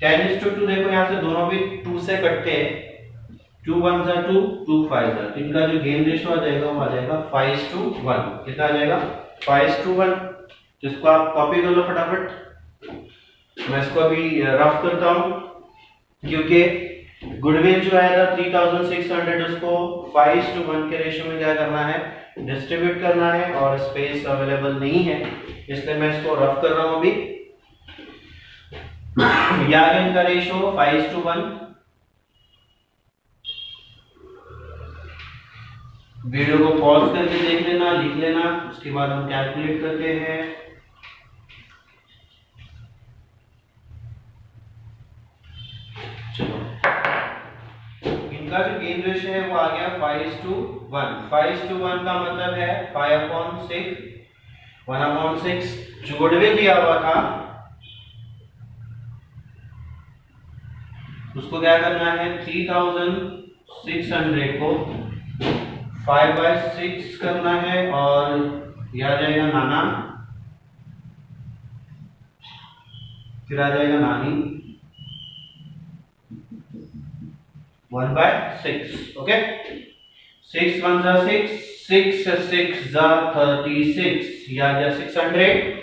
10:2 देखो यहाँ से दोनों भी 2 से कटते हैं, 2 1 जा 2, 2 5 जा, तो इनका जो गेन रेशियो आ जाएगा वो आ जाएगा 5:1। कितना आ जाएगा 5:1। जिसको आप कॉपी कर लो फटाफट। मैं इसको अभी रफ करता हूँ, क्योंकि गुडविल जो आएगा 3600 उसको 5:1 के रेशियो में क्या करना है, डिस्ट्रीब्यूट करना है, और स्पेस अवेलेबल नहीं है, इसलिए मैं इसको रफ कर रहा हूँ अभी। यार इनका रेशियो 5:1। वीडियो को पॉज करके देख लेना, लिख लेना, उसके बाद हम कैलकुलेट करते हैं। चलो, इनका जो गेन रेशियो है वो आ गया 5:1। 5:1 का मतलब है 5/6, 1/6। जो गुडविल दिया हुआ था उसको क्या करना है, 3600 को 5/6 करना है, और यह आ जाएगा नाना, फिर आ जाएगा नानी, 1/6। ओके, 6 1 जा 6, 6 6 जा 36, यह आ गया 600।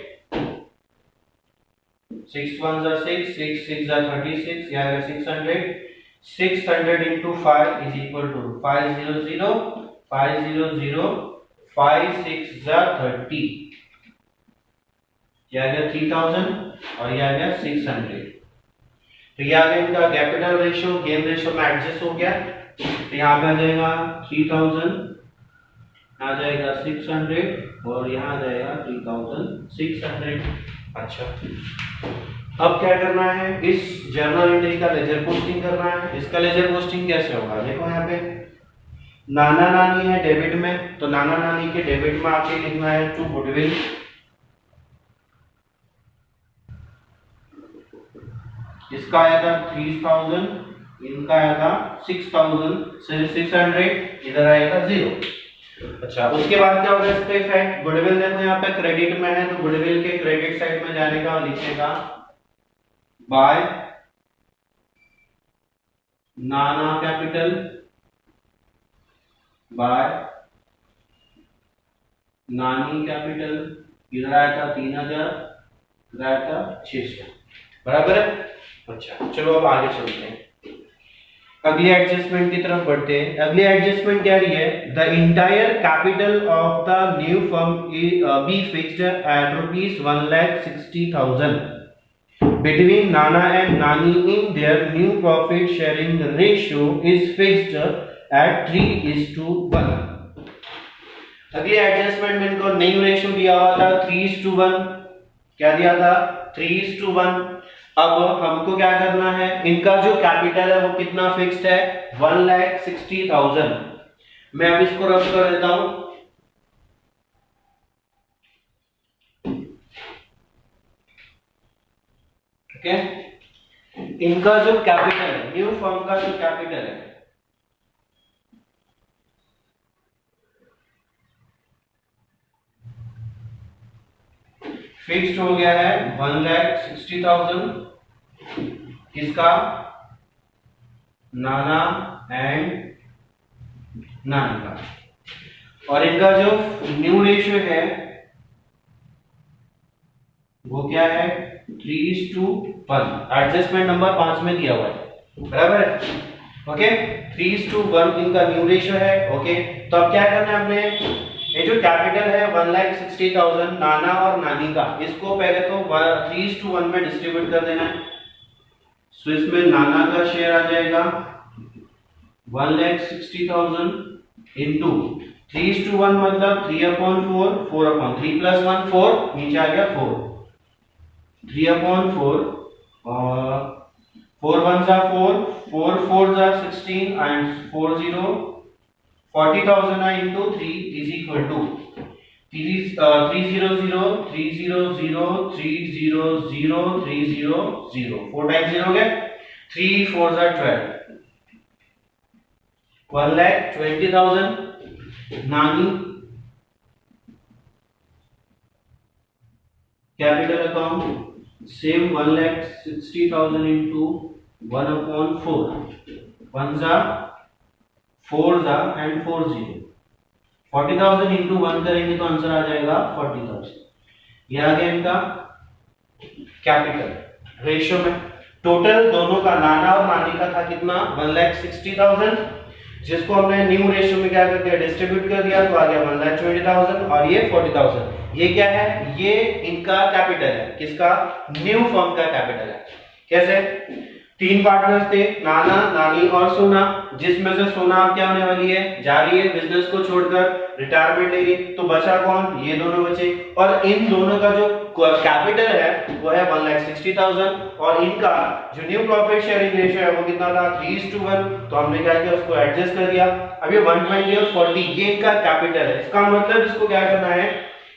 6 1 जा 6, 6 6 जा 36, यह आ गया 600। 600 into 5 is equal to 500, 500, 5 6 जा 30, यह आ गया 3000, और यह आ गया 600। तो यह आ गया इनका कैपिटल रेशियो, गेन रेशियो में एडजस्ट हो गया। तो यहाँ पे आ जाएगा 3000, आ जाएगा 600, और यहाँ आ जाएगा 3600। अच्छा, अब क्या करना है, इस जर्नल एंट्री का लेजर पोस्टिंग करना है। इसका लेजर पोस्टिंग कैसे होगा, देखो यहाँ पे नाना नानी है डेबिट में, तो नाना नानी के डेबिट में आके लिखना है टू गुडविल। इसका आया था 3000, इनका आया था 6,600, इधर आएगा 0। अच्छा, उसके बाद क्या होगा इसका इफेक्ट, गुडविल देखो यहाँ पे क्रेडिट में है, तो गुडविल के क्रेडिट साइड में जाने का और लिखने का बाय नाना कैपिटल, बाय नानी कैपिटल। इधर आया था 3000, इधर आया था 600, बराबर है। अच्छा, चलो अब आगे चलते हैं, अगली एडजस्टमेंट की तरफ बढ़ते हैं। अगली एडजस्टमेंट क्या रही है, the entire capital of the new firm B fixed eight ₹1,60,000 between Nana and Nani in their new profit sharing ratio is fixed at 3:1। अगली एडजस्टमेंट में इनको न्यू रेशियो दिया हुआ था 3:1, क्या दिया था 3:1। अब हमको क्या करना है, इनका जो कैपिटल है वो कितना फिक्स्ड है, 1,60,000। मैं अब इसको रफ कर देता हूं। ओके, इनका जो कैपिटल है, न्यू फर्म का जो कैपिटल है, फिक्स्ड हो गया है 1,60,000। किसका, नाना एंड नानी का। और इनका जो न्यू रेशियो है वो क्या है, 3:1। एडजस्टमेंट नंबर 5 में दिया हुआ है, बराबर है। ओके, 3:1 इनका न्यू रेशियो है। ओके, तो अब क्या करना है हमने, ये जो कैपिटल है 1,60,000 नाना और नानी का, इसको पहले तो 3:1 में डिस्ट्रीब्यूट कर देना है। सो इसमें नाना का शेयर आ जाएगा 1,60,000 इंटू 3:1 मतलब 3/4, 4/3 + 1 4, नीचे आ गया 4, 3/4, और 4 1 जा 4, 4 4 जा 16 and 4 0 40,000 into 3 is equal to 300 300 300 300 4 times 0 हो गया, 3 4 जा 12, 1,20,000। नानी कैपिटल अकाउंट सेम 1,60,000 इंटू 1/4 1 जा 4 जा एंड 4 0 40,000 इंटू 1 करेंगे तो आंसर आ जाएगा 40,000। ये आ गया इनका कैपिटल रेशियो में। टोटल दोनों का नाना और नानी का था कितना 1,60,000, जिसको हमने न्यू रेशियो में क्या कर दिया डिस्ट्रीब्यूट कर दिया तो आ गया 1,20,000 और ये 40,000। ये क्या है ये इनका कैपिटल है, किसका न्यू फर्म का कैपिटल है। कैसे 3 पार्टनर्स थे नाना नानी और सोना, जिसमें से सोना क्या होने वाली है जा रही है बिजनेस को छोड़कर रिटायरमेंट लेगी, तो बचा कौन ये दोनों बचे और इन दोनों का जो कैपिटल है वो है 1,60,000 और इनका जो न्यू प्रॉफिट शेयरिंग रेशियो है वो कितना था 3:1, तो हमने क्या किया उसको एडजस्ट कर दिया। अब ये 120 और 40 ये इनका कैपिटल है। इसका मतलब इसको क्या करना है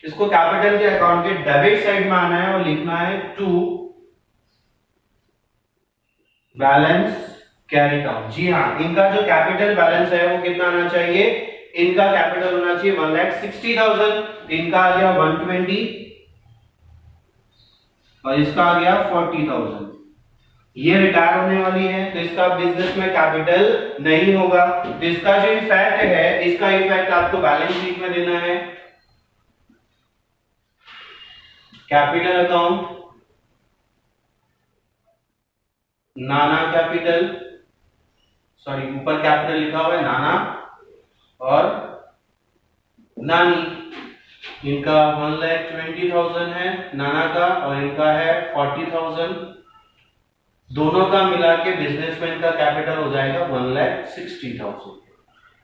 इसको कैपिटल के अकाउंट के डेबिट साइड में आना है और लिखना है टू बैलेंस कैरी डाउन। जी हाँ इनका जो कैपिटल बैलेंस है वो कितना आना चाहिए इनका कैपिटल होना चाहिए 1,60,000, इनका आ गया 120 और इसका आ गया 40,000। ये रिटायर होने वाली है तो इसका बिजनेस में कैपिटल नहीं होगा, तो इसका जो इफेक्ट है इसका इफेक्ट आपको बैलेंस शीट में देना है। कैपिटल अकाउंट नाना कैपिटल सॉरी ऊपर कैपिटल लिखा हुआ है नाना और नानी, इनका 1,20,000 है नाना का और इनका है 40,000, दोनों का मिला के बिजनेसमैन का कैपिटल हो जाएगा 1,60,000।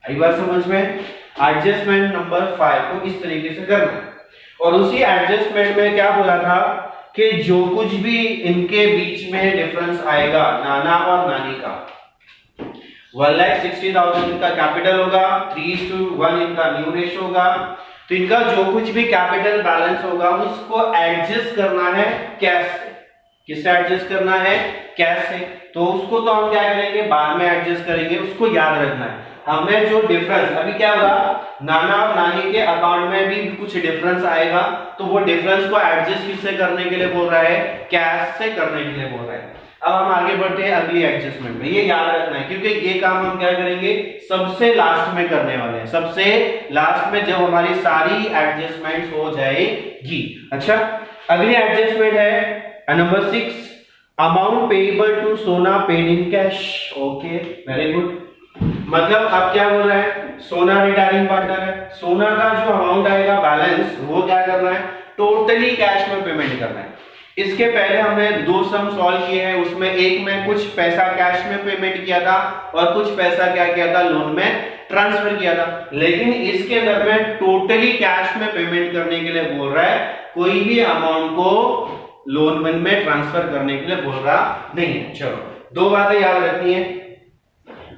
आई बात समझ में। एडजस्टमेंट नंबर 5 को इस तरीके से करना है और उसी एडजस्टमेंट में क्या बोला था कि जो कुछ भी इनके बीच में डिफरेंस आएगा नाना और नानी का 1,60,000 इनका कैपिटल होगा 3:1 इनका न्यू रेशियो होगा, तो इनका जो कुछ भी कैपिटल बैलेंस होगा उसको एडजस्ट करना है कैश से। किससे एडजस्ट करना है कैश से, तो उसको तो हम क्या करेंगे बाद में एडजस्ट करेंगे, उसको याद रखना है हमें। जो डिफरेंस अभी क्या होगा नाना और नानी के अकाउंट में भी कुछ डिफरेंस आएगा तो वो डिफरेंस को एडजस्ट किससे करने के लिए बोल रहा है कैश से करने के लिए बोल रहा है। अब हम आगे बढ़ते हैं अगली एडजस्टमेंट में, ये याद रखना है क्योंकि ये काम हम क्या करेंगे सबसे लास्ट में करने वाले हैं, सबसे लास्ट में जब हमारी सारी एडजस्टमेंट्स हो जाएगी। अच्छा अगली एडजस्टमेंट है नंबर 6 अमाउंट पेएबल टू सोना paid in cash. Okay very good, मतलब अब क्या बोल रहा है सोना रिटायरिंग पार्टनर है, सोना का जो अमाउंट आएगा बैलेंस वो क्या करना है टोटली कैश में पेमेंट करना है। इसके पहले हमने 2 सम सॉल्व किए हैं, उसमें एक में कुछ पैसा कैश में पेमेंट किया था और कुछ पैसा क्या किया था लोन में ट्रांसफर किया था, लेकिन इसके अंदर में टोटली कैश में पेमेंट करने के लिए बोल रहा है, कोई भी अमाउंट को लोन में ट्रांसफर करने के लिए बोल रहा नहीं है। चलो 2 बातें याद रखनी है,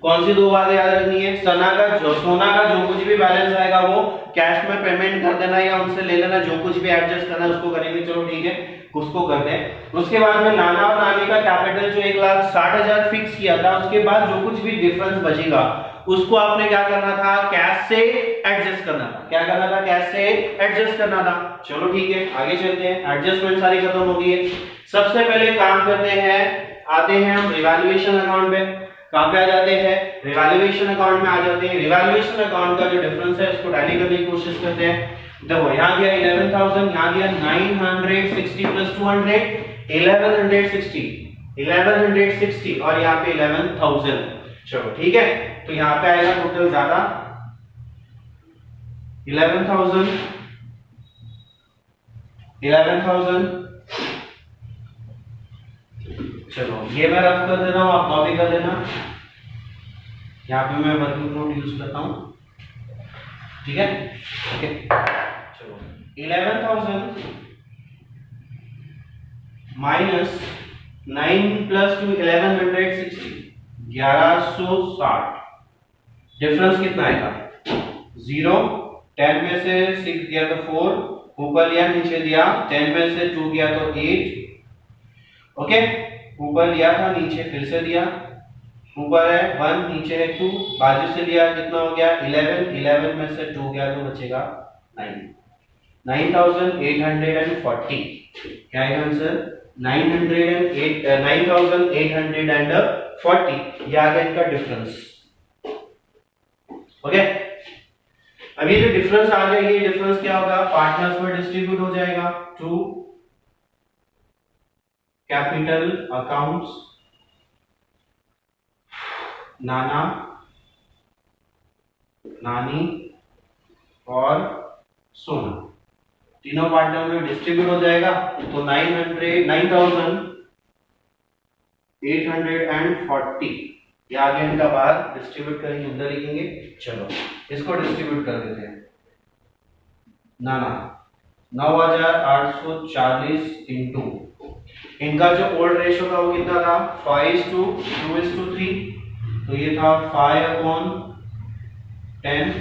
कौन सी 2 बातें याद रखनी है सोना का जो कुछ भी बैलेंस आएगा वो कैश में पेमेंट कर देना या उनसे ले लेना, जो कुछ भी एडजस्ट करना है उसको करेंगे। चलो ठीक है उसको करते हैं। उसके बाद में नाना और नानी का कैपिटल जो 1,60,000 फिक्स किया था, उसके बाद जो कुछ भी डिफरेंस बचेगा उसको आपने क्या करना था कैश से एडजस्ट करना था। क्या करना था कैश से एडजस्ट करना था। चलो ठीक है आगे चलते हैं, एडजस्टमेंट सारी खत्म हो गई है। सबसे पहले काम करते हैं आते हैं हम रिवैल्यूएशन अकाउंट पे। कहां पे आ जाते हैं रिवैल्यूएशन अकाउंट में आ जाते हैं। रिवैल्यूएशन अकाउंट का जो डिफरेंस है उसको टैली करने की कोशिश करते हैं। देखो यहाँ दिया 11,000, यहाँ दिया 960 प्लस 200 1160 और यहाँ पे 11,000। चलो ठीक है तो यहाँ पे आएगा टोटल ज्यादा 11,000 चलो ये मैं रफ कर दे रहा हूँ, आप कॉपी कर देना। यहाँ पे मैं वर्किंग नोट यूज करता हूँ, ठीक है ओके। चलो 11,000 माइनस 9 प्लस 2 1160 1160 डिफरेंस कितना आएगा 0। 10 में से 6 दिया तो 4, ऊपर लिया नीचे दिया, 10 में से 2 दिया तो 8 ओके, ऊपर लिया था नीचे फिर से दिया, ऊपर है 1 नीचे है 2, बाजू से लिया कितना हो गया 11 में से 2 गया तो बचेगा 9 9,840। क्या है आंसर 9,840, ये आ गया इनका डिफरेंस। ओके, अब ये जो डिफरेंस आ गया, ये डिफरेंस क्या होगा, पार्टनर्स में डिस्ट्रीब्यूट हो जाएगा टू कैपिटल अकाउंट्स, नाना, नानी और सोना, तीनों पार्टनर में डिस्ट्रीब्यूट हो जाएगा। तो 9,840 ये आ गया इनका बाहर, डिस्ट्रीब्यूट करेंगे, अंदर लिखेंगे। चलो इसको डिस्ट्रीब्यूट कर देते हैं। नाना 9,840 इंटू, इनका जो ओल्ड रेशियो था वो कितना था, 5:2:3, तो ये था 5/10।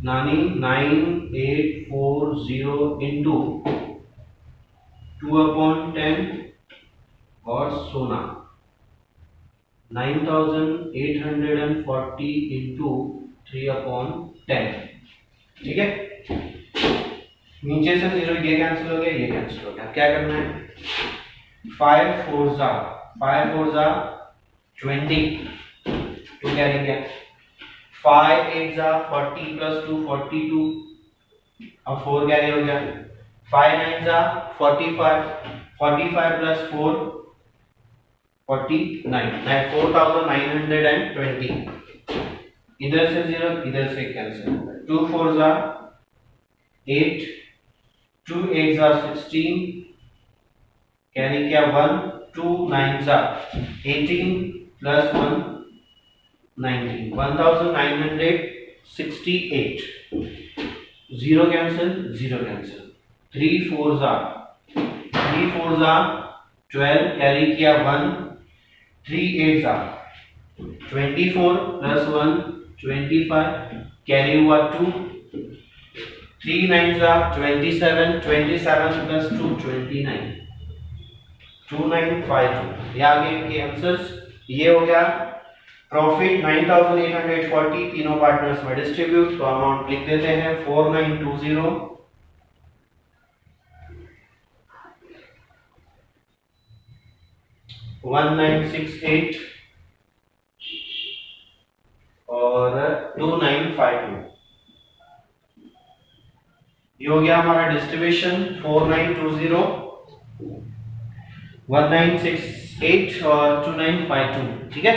नानी 9,840 इंटू 2/10, और सोना 9,840 इंटू 3/10। ठीक है, नीचे से 0 ये कैंसिल हो गया, ये कैंसिल हो गया। क्या करना है, 5 4 जा 20, 2 कैरी गया, 5 8 जा 40 प्लस 2 42, अब 4 कैरी हो गया, 5 9 जा 45, 45 प्लस 4 49, 4,920। इधर से 0, इधर से कैंसिल, 2 4 जा 8, 2 8 जा 16, कैरी किया 1, 2 9 जा 18 प्लस 1 19, 1968। 0 कैंसिल, 0 कैंसिल, 3 4 जा 12, कैरी किया 1, 3 8 जा 24 प्लस 1 25, कैरी हुआ 2, 3 9 जा 27, 27 प्लस 2 29, 2952। ये आ गए इनके आंसर्स। ये हो गया प्रॉफिट 9,840, तीनों पार्टनर्स में डिस्ट्रीब्यूट। तो अमाउंट लिख देते हैं 4920, 1968 और 2952। ये हो गया हमारा डिस्ट्रीब्यूशन 4920, 1968 और 2952। ठीक है,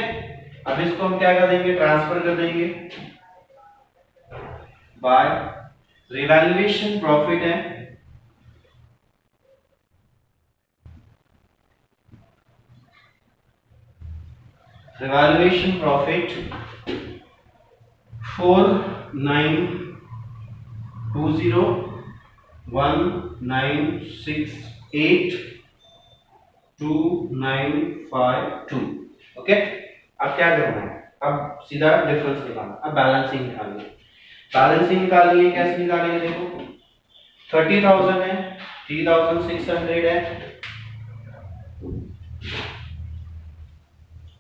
अब इसको हम क्या कर देंगे, ट्रांसफर कर देंगे बाय रिवैल्यूएशन प्रॉफिट है, रिवैल्यूएशन प्रॉफिट 4920, 1968, 2952। ओके, अब क्या करना है, अब सीधा डिफरेंस निकालना, अब बैलेंसिंग निकालनी है। बैलेंसिंग निकालनी है, कैसे निकालेंगे, देखो 30,000 है, 3,600 है,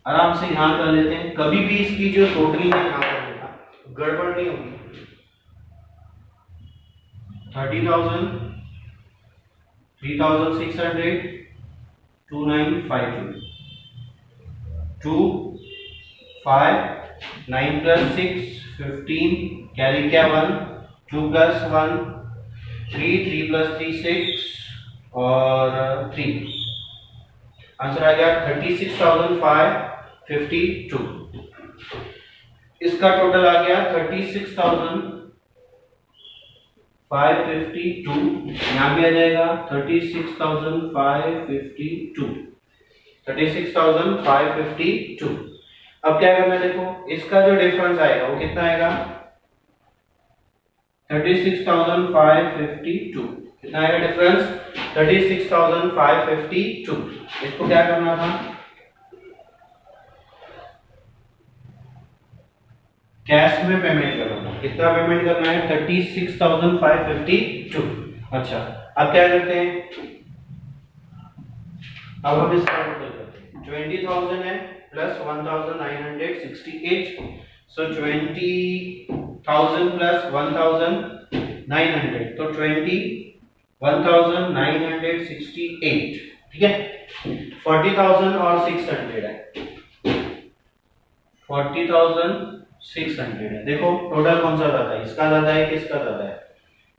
आराम से यहां कर लेते हैं। कभी भी इसकी जो टोटलिंग है यहां कर लेना, गड़बड़ नहीं होगी। 30,000, 3,600, 2952, 2 5 9 प्लस 6 15, कैरी क्या 1, 2 प्लस 1 3, 3 प्लस 3 6 और 3। आंसर आ गया 36,552। इसका टोटल आ गया 36,552, यहां भी आ जाएगा 36,552, 36,552। अब क्या करना है, देखो इसका जो डिफरेंस आएगा वो कितना आएगा, 36,552। कितना आएगा डिफरेंस, 36,552। इसको क्या करना था, कैश में पेमेंट करना था। कितना पेमेंट करना है, 36,552। अच्छा, अब क्या करते हैं, अब हम इसका टोटल करते हैं। 20,000 है प्लस 1,968, सो 20,000 प्लस 1,900, तो 20 1968, ठीक है। 40,000 और 600 है, 40,600 है। देखो टोटल कौन सा ज्यादा है, इसका ज्यादा है कि इसका ज्यादा है?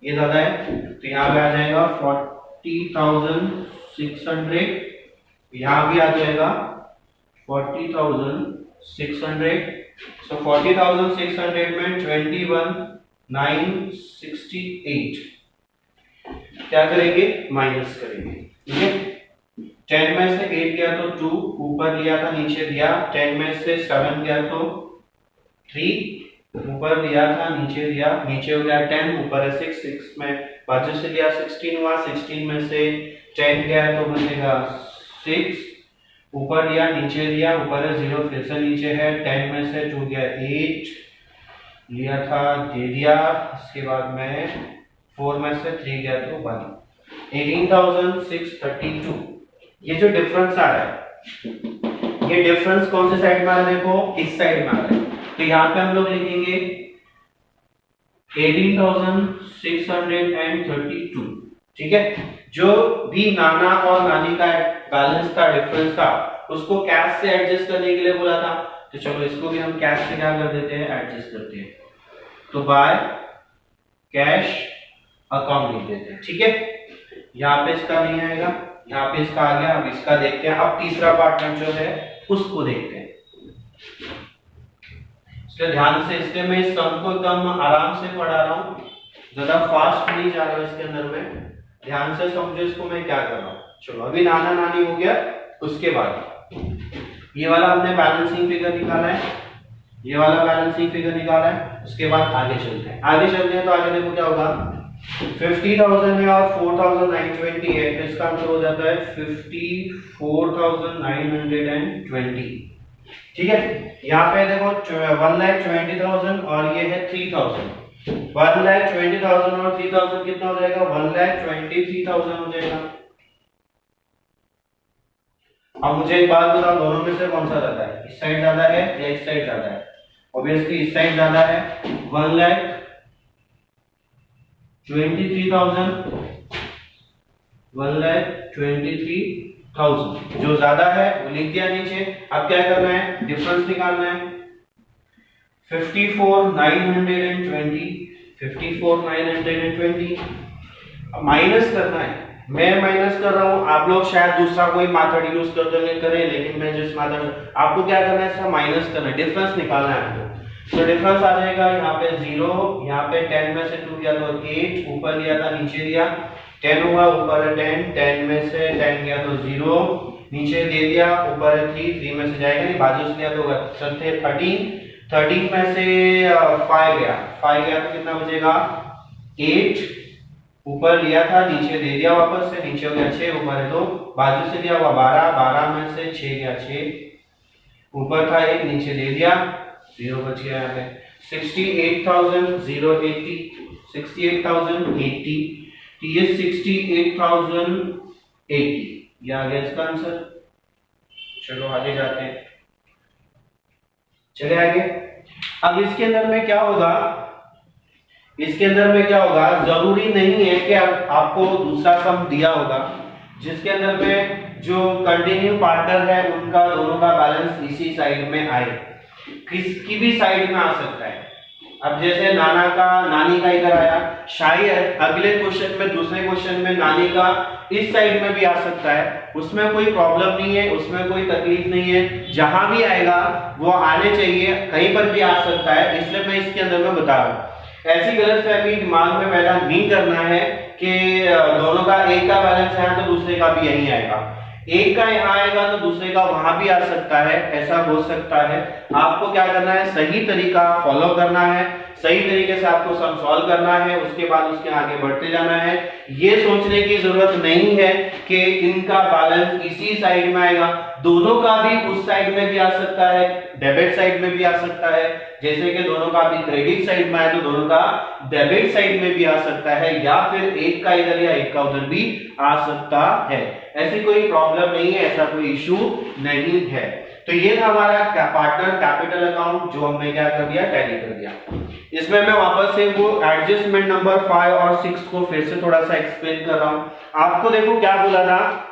ये ज्यादा है, तो यहाँ पे आ जाएगा 40,600, यहाँ भी आ जाएगा 40,600। सो 40,600 में 21,968 क्या करेंगे, माइनस करेंगे, ठीक है। 10 में से 8 गया तो 2, ऊपर लिया था नीचे दिया। 10 में से 7 गया तो 3, ऊपर लिया था नीचे दिया, नीचे हो गया 10, ऊपर है 6, 6 में बाजू से लिया 16 हुआ। 16 में से 10 गया तो बनेगा 6, ऊपर लिया नीचे दिया, ऊपर है 0, फिर से नीचे है। 10 में से 2 गया 8, लिया था दे दिया। इसके बाद में 4 में से 3 गया तो 1, 18,632। ये जो डिफरेंस आ रहा है, ये डिफरेंस कौन से साइड में आ रहा है, देखो इस साइड में आ रहा है। तो यहाँ पे हम लोग लिखेंगे 18,632, ठीक है। जो भी नाना और नानी का बैलेंस था, डिफरेंस था, उसको कैश से एडजस्ट करने के लिए बोला था। तो चलो इसको भी हम कैश से क्या कर देते हैं, एडजस्ट करते हैं। तो बाय कैश अकाउंट लिख देते हैं, ठीक है। यहाँ पे इसका नहीं आएगा, यहाँ पे इसका आ गया। अब इसका देखते हैं। अब तीसरा पार्टनर जो है उसको देखते हैं। इसलिए ध्यान से, इसलिए मैं इस सम को एकदम आराम से पढ़ा रहा हूँ, ज्यादा फास्ट नहीं जा रहा हूँ इसके अंदर में। ध्यान से समझो इसको मैं क्या कर रहा हूँ। चलो अभी नाना नानी हो गया, उसके बाद ये वाला हमने बैलेंसिंग फिगर निकाला है, ये वाला बैलेंसिंग फिगर निकाला है। उसके बाद आगे चलते हैं। आगे चलते हैं तो आगे देखो क्या होगा। 50,000 है और 4,920 है, तो इसका आंसर हो जाता है 54,920, ठीक है। यहाँ पे देखो 1,20,000 और ये है 3,000। 1,20,000 और 3,000 कितना हो जाएगा, 1,23,000 हो जाएगा। अब मुझे एक बात बताओ, दोनों में से कौन सा ज्यादा है, इस साइड ज्यादा है या इस साइड ज्यादा है? ऑब्वियसली इस साइड ज्यादा है। 1,23,000, 1,23,000 जो ज्यादा है वो लिख दिया नीचे। अब क्या करना है, डिफरेंस निकालना है। 54,920, 54,920 माइनस करना है। मैं माइनस कर रहा हूं, आप लोग शायद दूसरा कोई मेथड यूज कर देंगे करें, लेकिन मैं जिस मेथड, आपको क्या करना है, इसका माइनस करना है, डिफरेंस निकालना है आपको। तो डिफरेंस आ जाएगा यहाँ पे 0, यहाँ पे 10 में से 2 गया तो 8, ऊपर लिया था नीचे दिया, 10 हुआ, ऊपर है 10, 10 में से 10 गया तो 0, नीचे दे दिया, ऊपर है 3, 3 में से जाएगा नहीं, बाजू से लिया तो 13, 13 में से 5 गया, 5 गया तो कितना बचेगा 8, ऊपर लिया था नीचे दे दिया, वापस से नीचे हो गया 6, ऊपर है 2, बाजू से दिया हुआ 12, 12 में से 6 गया 6, ऊपर था 1, नीचे दे दिया, 0 बच गया यहाँ पे। 68,080, 68,080, ये 68,080 ये आ गया इसका आंसर। चलो आगे जाते हैं, चले आगे। अब इसके अंदर में क्या होगा, इसके अंदर में क्या होगा, जरूरी नहीं है कि आपको दूसरा सम दिया होगा जिसके अंदर में जो कंटिन्यू पार्टनर है उनका दोनों का बैलेंस इसी साइड में आए, किसकी भी साइड में आ सकता है। अब जैसे नाना का नानी का इधर आया, शायद अगले क्वेश्चन में, दूसरे क्वेश्चन में नानी का इस साइड में भी आ सकता है, उसमें कोई प्रॉब्लम नहीं है, उसमें कोई तकलीफ नहीं है। जहां भी आएगा वो आने चाहिए, कहीं पर भी आ सकता है, इसलिए मैं इसके अंदर में बता रहा हूं। ऐसी गलतफहमी दिमाग में पैदा नहीं करना है कि दोनों का, एक का बैलेंस है तो दूसरे का भी यहीं आएगा, एक का यहाँ आएगा तो दूसरे का वहां भी आ सकता है, ऐसा हो सकता है। आपको क्या करना है, सही तरीका फॉलो करना है, सही तरीके से आपको सम सॉल्व करना है, उसके बाद उसके आगे बढ़ते जाना है। ये सोचने की जरूरत नहीं है कि इनका बैलेंस इसी साइड में आएगा, दोनों का भी उस साइड में भी आ सकता है, डेबिट साइड में भी आ सकता है। जैसे कि दोनों का भी क्रेडिट साइड में है तो दोनों का डेबिट साइड में भी आ सकता है, या फिर एक का इधर या एक का उधर भी आ सकता है। ऐसी कोई प्रॉब्लम नहीं है, ऐसा कोई इशू नहीं है। तो ये था हमारा पार्टनर कैपिटल अकाउंट जो हमने क्या कर दिया, टैली कर दिया। इसमें मैं वापस से वो एडजस्टमेंट नंबर 5 और 6 को फिर से थोड़ा सा एक्सप्लेन कर रहा हूं। आपको देखो क्या बोला था,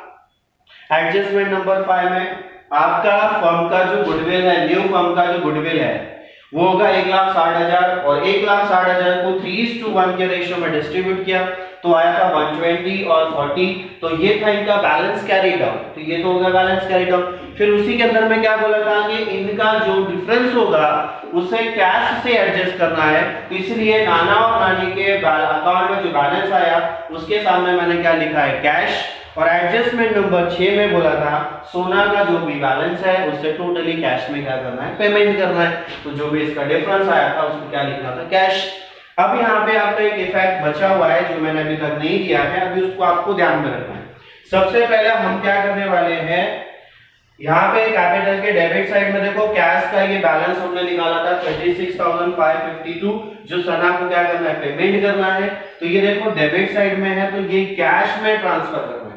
एडजस्टमेंट नंबर 5 में आपका फर्म का जो गुडविल है, न्यू फर्म का जो गुडविल है वो होगा 1,60,000 और 1,60,000 को 3:1 के रेशियो में डिस्ट्रीब्यूट किया तो आया था 120 और 40। तो ये था इनका बैलेंस कैरीड आउट, तो ये तो होगा बैलेंस कैरीड आउट। फिर उसी के अंदर में क्या बोला था कि इनका जो डिफरेंस होगा उसे कैश से एडजस्ट करना है, तो इसलिए नाना और नानी के अकाउंट में जो बैलेंस आया उसके सामने मैंने क्या लिखा है, कैश। और एडजस्टमेंट नंबर 6 में बोला था सोना का जो भी बैलेंस है उससे टोटली कैश में क्या करना है, पेमेंट करना है। तो जो भी इसका डिफरेंस आया था उसको क्या लिखना था, कैश। अब यहाँ पे आपका एक इफेक्ट बचा हुआ है जो मैंने अभी तक नहीं दिया है, अभी उसको आपको ध्यान में रखना है। सबसे पहले हम क्या करने वाले हैं, यहाँ पे कैपिटल के डेबिट साइड में देखो कैश का ये बैलेंस हमने निकाला था 36,552, जो सना को क्या करना है, पेमेंट करना है। तो ये देखो डेबिट साइड में है तो ये कैश में ट्रांसफर करना है।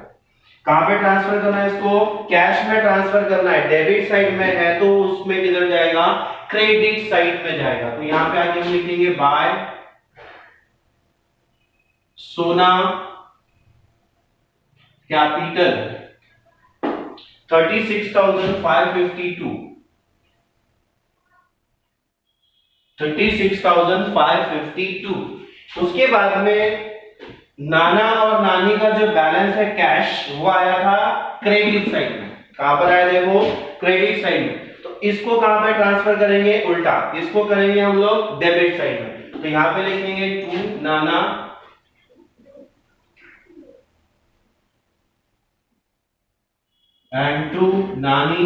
कहां पे ट्रांसफर करना है, इसको कैश में ट्रांसफर करना है। डेबिट साइड में है तो उसमें किधर जाएगा, क्रेडिट साइड में जाएगा। तो यहां पे आगे हम लिखेंगे बाय सोना कैपिटल 36,552 36,552। उसके बाद में नाना और नानी का जो बैलेंस है कैश वो आया था क्रेडिट साइड में। कहां पर आया, देखो क्रेडिट साइड में। तो इसको कहां पे ट्रांसफर करेंगे, उल्टा इसको करेंगे हम लोग डेबिट साइड में। तो यहां पे लिखेंगे टू नाना एंड टू नानी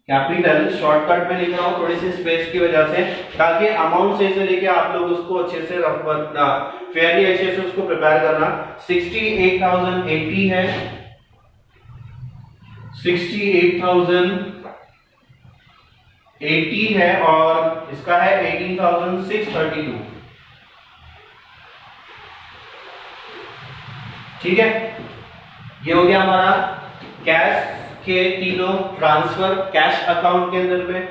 कैपिटल। शॉर्टकट में लिख रहा हूं थोड़ी सी स्पेस की वजह से, ताकि अमाउंट से लेके आप लोग उसको अच्छे से फेयरली अच्छे से उसको प्रिपेयर करना। 68,080 है, 68,080 है और इसका है 18,632। ठीक है, ये हो गया हमारा कैश के तीनों ट्रांसफर। कैश अकाउंट के अंदर में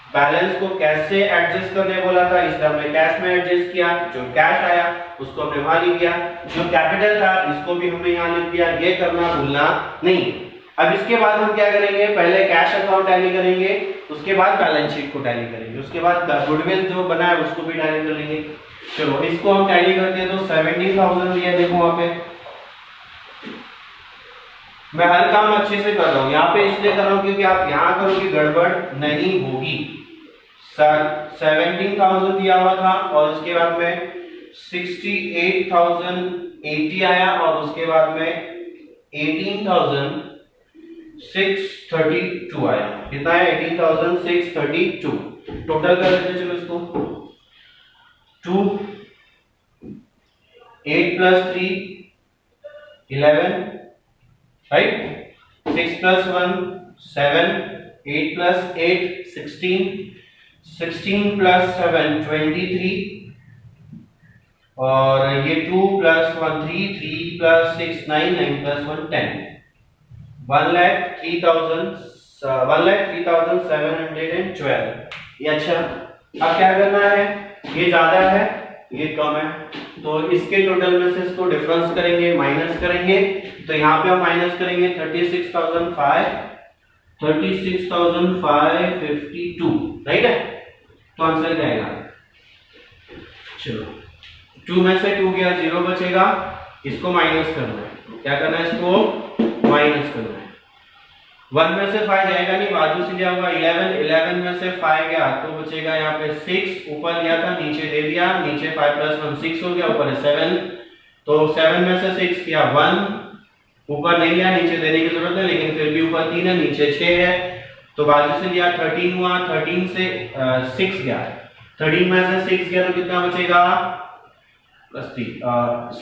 बैलेंस को कैश से एडजस्ट करने बोला था, इसलिए हमने कैश में एडजस्ट किया। जो कैश आया उसको हमने वहां लिख दिया, जो कैपिटल था इसको भी हमने यहां लिख दिया। ये करना भूलना नहीं। अब इसके बाद हम क्या करेंगे, पहले कैश अकाउंट टैली करेंगे, उसके बाद बैलेंस शीट को टैली करेंगे, उसके बाद गुडविल जो बना है उसको भी टैली कर लेंगे। चलो इसको हम टैली करते हैं। तो 17,000 दिया, देखो वहां पे मैं हर काम अच्छे से कर रहा हूं, यहाँ पे इसलिए कर रहा हूं क्योंकि आप यहाँ करोगे गड़बड़ नहीं होगी। 17,000 दिया हुआ था और उसके बाद में 68,080 आया और उसके बाद में 18,632 आया। कितना है, 18,632। टोटल कर लेते चलो इसको। 2 8 + 3 11, right? 6 + 1 7, 8 + 8 16, 16 + 7 23 और ये 2 + 1 3, 3 + 6 9, 9 + 1 10, 1,03,712। ये अच्छा, अब क्या करना है, ये ज्यादा है ये कम है, तो इसके टोटल में से इसको डिफरेंस करेंगे, माइनस करेंगे। तो यहाँ पे हम माइनस करेंगे 36,552, राइट है। तो आंसर क्या आएगा, चलो 2 में से 2 गया, 0 बचेगा, इसको माइनस करना है। क्या करना है, इसको माइनस करना है। 1 में से 5 जाएगा नहीं, बाजू से लिया हुआ 11 में से 5 गया तो बचेगा यहाँ पे 6। ऊपर लिया था नीचे दे दिया, नीचे 5 + 1 6 हो गया, ऊपर है 7। तो 7 में से 6 किया 1, ऊपर नहीं लिया, नीचे देने की जरूरत है लेकिन फिर भी ऊपर 3 है नीचे 6 है। तो बाजू से लिया 13 हुआ, 13 से 6 गया, 13 में से 6 गया तो कितना बचेगा, +3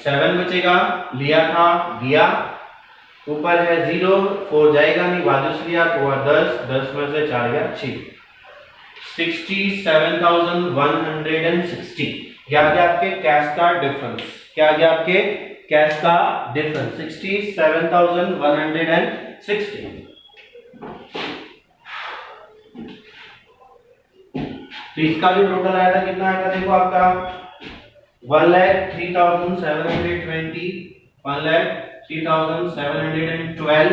7 बचेगा। लिया था दिया, ऊपर है 0, 4 जाएगा नहीं, बाजू से लिया तो हुआ 10, 10 में से 4 गया 6, 67,160। क्या आ गया आपके कैश का डिफरेंस, क्या आ गया आपके कैश का डिफरेंस 67,160। तो इसका जो टोटल आया था कितना आया था देखो आपका 1,03,720, 1,03,712,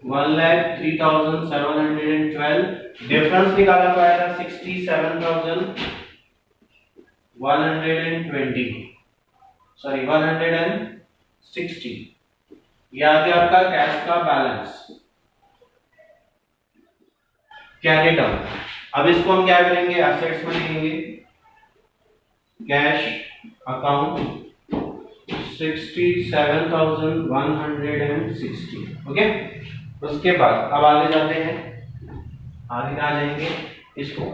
1,03,712, डिफरेंस निकाला तो आया था 67,120, सॉरी 160। ये आ गया आपका कैश का बैलेंस, कैरी डाउन। अब इसको हम क्या करेंगे, एसेट्स में लिखेंगे, कैश अकाउंट 67,160। ओके, उसके बाद अब आगे जाते हैं, आगे आ जाएंगे इसको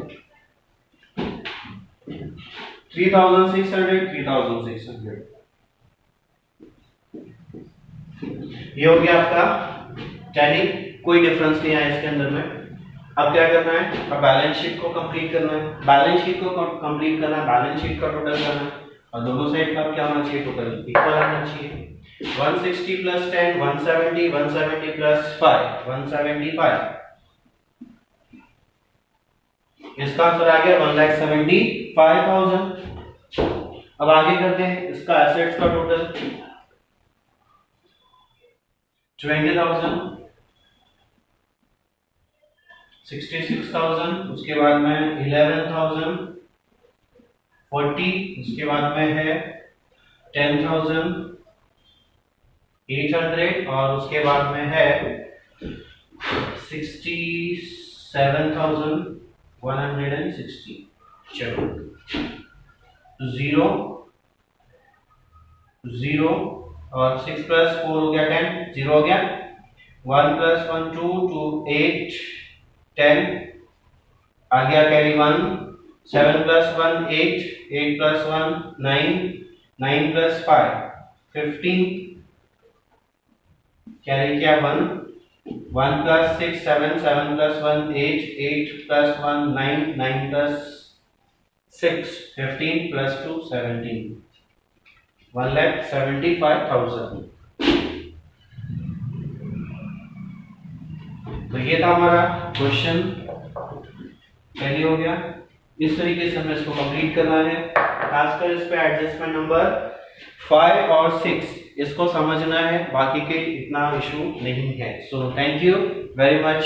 3,600, 3,600 ये हो गया आपका टैली, कोई डिफरेंस नहीं आया इसके अंदर में। अब क्या करना है, अब बैलेंस शीट को कंप्लीट करना है, बैलेंस शीट को कंप्लीट करना है, बैलेंस शीट का टोटल करना है, और दोनों साइड का क्या होना चाहिए, टोटल इक्वल आना चाहिए। 160 प्लस 10 170, 170 प्लस 5 175, इसका आंसर आ गया 1,75,000। अब आगे करते हैं इसका एसेट्स का टोटल 20,000, 66,000, उसके बाद में 11,000, 40, उसके बाद में है 10,800, और उसके बाद में है 67,160। चलो 0 0 और 6 प्लस 4 हो गया 10, 0 हो गया, 1 प्लस 1 2 2 8 10, आ गया carry 1, 7 plus 1 8, 8 plus 1 9, 9 plus 5 15, carry किया 1, 1 plus 6 7, 7 plus 1 8, 8 plus 1 9, 9 plus 6 15 plus 2 17, 1,75,000। तो ये था हमारा क्वेश्चन, पहले हो गया। इस तरीके से हमें इसको कंप्लीट करना है, खासकर इस पे एडजस्टमेंट नंबर 5 और 6 इसको समझना है, बाकी के इतना इशू नहीं है। So thank you very much.